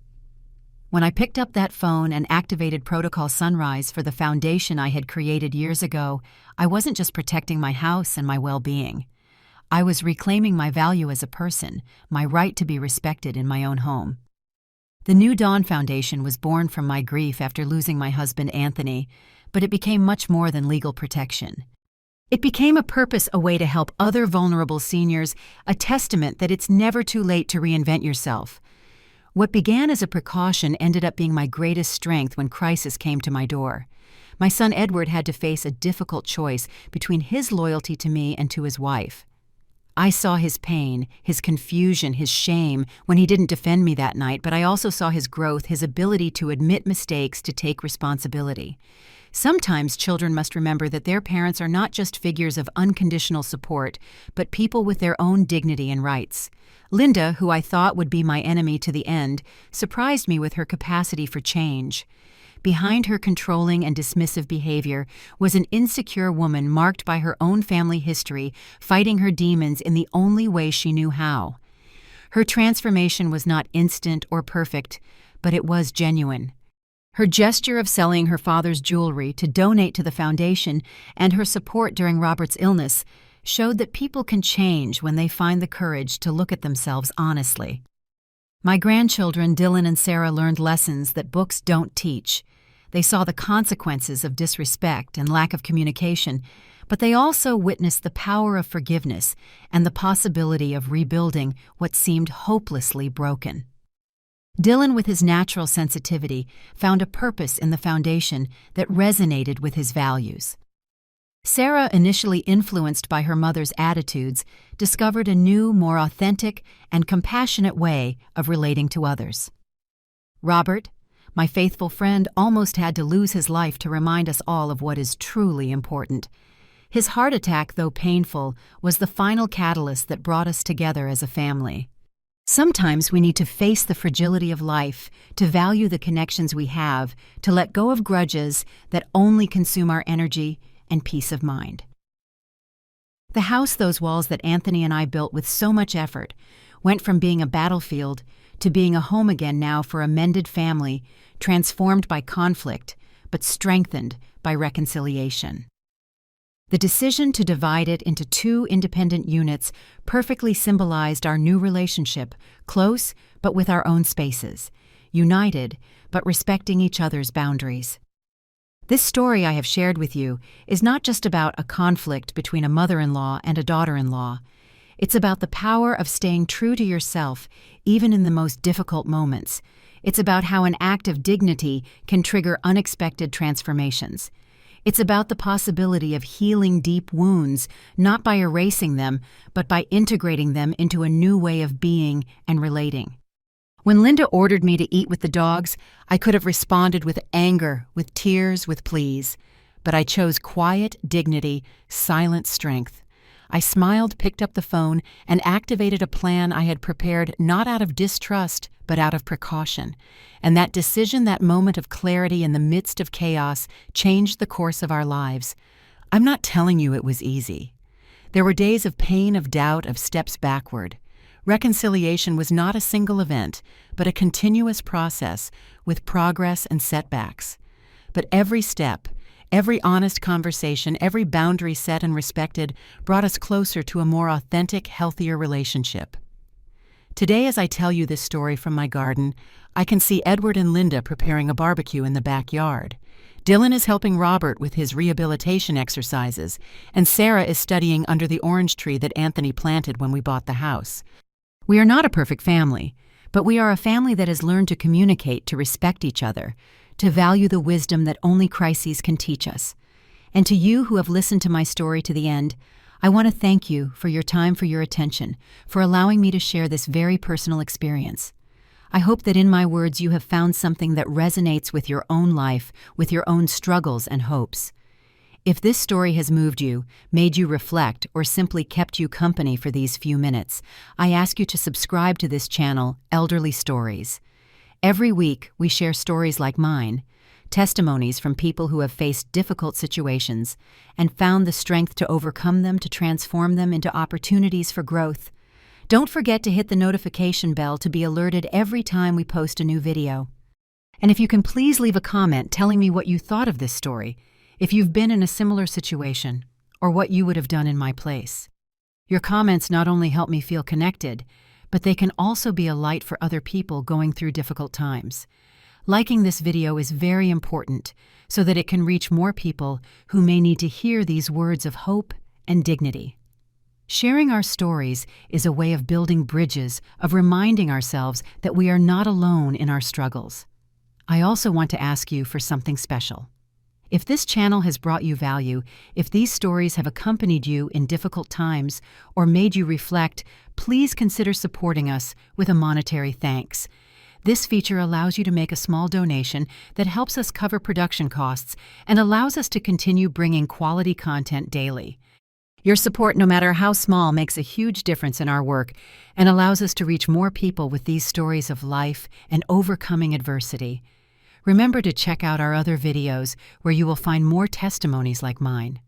Speaker 1: When I picked up that phone and activated Protocol Sunrise for the foundation I had created years ago, I wasn't just protecting my house and my well-being. I was reclaiming my value as a person, my right to be respected in my own home. The New Dawn Foundation was born from my grief after losing my husband Anthony, but it became much more than legal protection. It became a purpose, a way to help other vulnerable seniors, a testament that it's never too late to reinvent yourself. What began as a precaution ended up being my greatest strength when crisis came to my door. My son Edward had to face a difficult choice between his loyalty to me and to his wife. I saw his pain, his confusion, his shame when he didn't defend me that night, but I also saw his growth, his ability to admit mistakes, to take responsibility. Sometimes children must remember that their parents are not just figures of unconditional support, but people with their own dignity and rights. Linda, who I thought would be my enemy to the end, surprised me with her capacity for change. Behind her controlling and dismissive behavior was an insecure woman marked by her own family history, fighting her demons in the only way she knew how. Her transformation was not instant or perfect, but it was genuine. Her gesture of selling her father's jewelry to donate to the foundation and her support during Robert's illness showed that people can change when they find the courage to look at themselves honestly. My grandchildren, Dylan and Sarah, learned lessons that books don't teach. They saw the consequences of disrespect and lack of communication, but they also witnessed the power of forgiveness and the possibility of rebuilding what seemed hopelessly broken. Dylan, with his natural sensitivity, found a purpose in the foundation that resonated with his values. Sarah, initially influenced by her mother's attitudes, discovered a new, more authentic, and compassionate way of relating to others. Robert, my faithful friend, almost had to lose his life to remind us all of what is truly important. His heart attack, though painful, was the final catalyst that brought us together as a family. Sometimes we need to face the fragility of life, to value the connections we have, to let go of grudges that only consume our energy and peace of mind. The house, those walls that Anthony and I built with so much effort, went from being a battlefield to being a home again now for a mended family, transformed by conflict, but strengthened by reconciliation. The decision to divide it into two independent units perfectly symbolized our new relationship, close but with our own spaces, united but respecting each other's boundaries. This story I have shared with you is not just about a conflict between a mother-in-law and a daughter-in-law. It's about the power of staying true to yourself, even in the most difficult moments. It's about how an act of dignity can trigger unexpected transformations. It's about the possibility of healing deep wounds, not by erasing them, but by integrating them into a new way of being and relating. When Linda ordered me to eat with the dogs, I could have responded with anger, with tears, with pleas. But I chose quiet dignity, silent strength. I smiled, picked up the phone, and activated a plan I had prepared not out of distrust, but out of precaution. And that decision, that moment of clarity in the midst of chaos, changed the course of our lives. I'm not telling you it was easy. There were days of pain, of doubt, of steps backward. Reconciliation was not a single event, but a continuous process with progress and setbacks. But every step, every honest conversation, every boundary set and respected brought us closer to a more authentic, healthier relationship. Today, as I tell you this story from my garden, I can see Edward and Linda preparing a barbecue in the backyard. Dylan is helping Robert with his rehabilitation exercises, and Sarah is studying under the orange tree that Anthony planted when we bought the house. We are not a perfect family, but we are a family that has learned to communicate, to respect each other, to value the wisdom that only crises can teach us. And to you who have listened to my story to the end, I want to thank you for your time, for your attention, for allowing me to share this very personal experience. I hope that in my words you have found something that resonates with your own life, with your own struggles and hopes. If this story has moved you, made you reflect, or simply kept you company for these few minutes, I ask you to subscribe to this channel, Elderly Stories. Every week, we share stories like mine, testimonies from people who have faced difficult situations and found the strength to overcome them, to transform them into opportunities for growth. Don't forget to hit the notification bell to be alerted every time we post a new video. And if you can please leave a comment telling me what you thought of this story, if you've been in a similar situation, or what you would have done in my place. Your comments not only help me feel connected, but they can also be a light for other people going through difficult times. Liking this video is very important so that it can reach more people who may need to hear these words of hope and dignity. Sharing our stories is a way of building bridges, of reminding ourselves that we are not alone in our struggles. I also want to ask you for something special. If this channel has brought you value, if these stories have accompanied you in difficult times or made you reflect, please consider supporting us with a monetary thanks. This feature allows you to make a small donation that helps us cover production costs and allows us to continue bringing quality content daily. Your support, no matter how small, makes a huge difference in our work and allows us to reach more people with these stories of life and overcoming adversity. Remember to check out our other videos where you will find more testimonies like mine.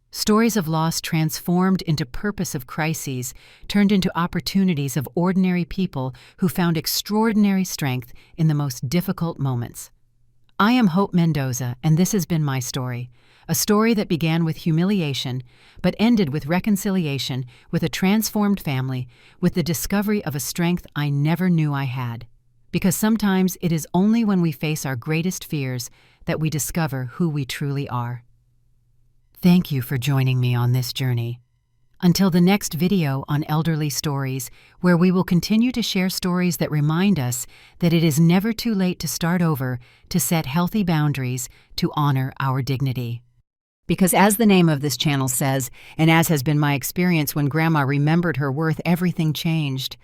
Speaker 1: Stories of loss transformed into purpose of crises, turned into opportunities of ordinary people who found extraordinary strength in the most difficult moments. I am Hope Mendoza, and this has been my story. A story that began with humiliation, but ended with reconciliation, with a transformed family, with the discovery of a strength I never knew I had. Because sometimes it is only when we face our greatest fears that we discover who we truly are. Thank you for joining me on this journey. Until the next video on Elderly Stories, where we will continue to share stories that remind us that it is never too late to start over, to set healthy boundaries, to honor our dignity. Because as the name of this channel says, and as has been my experience when Grandma remembered her worth, everything changed.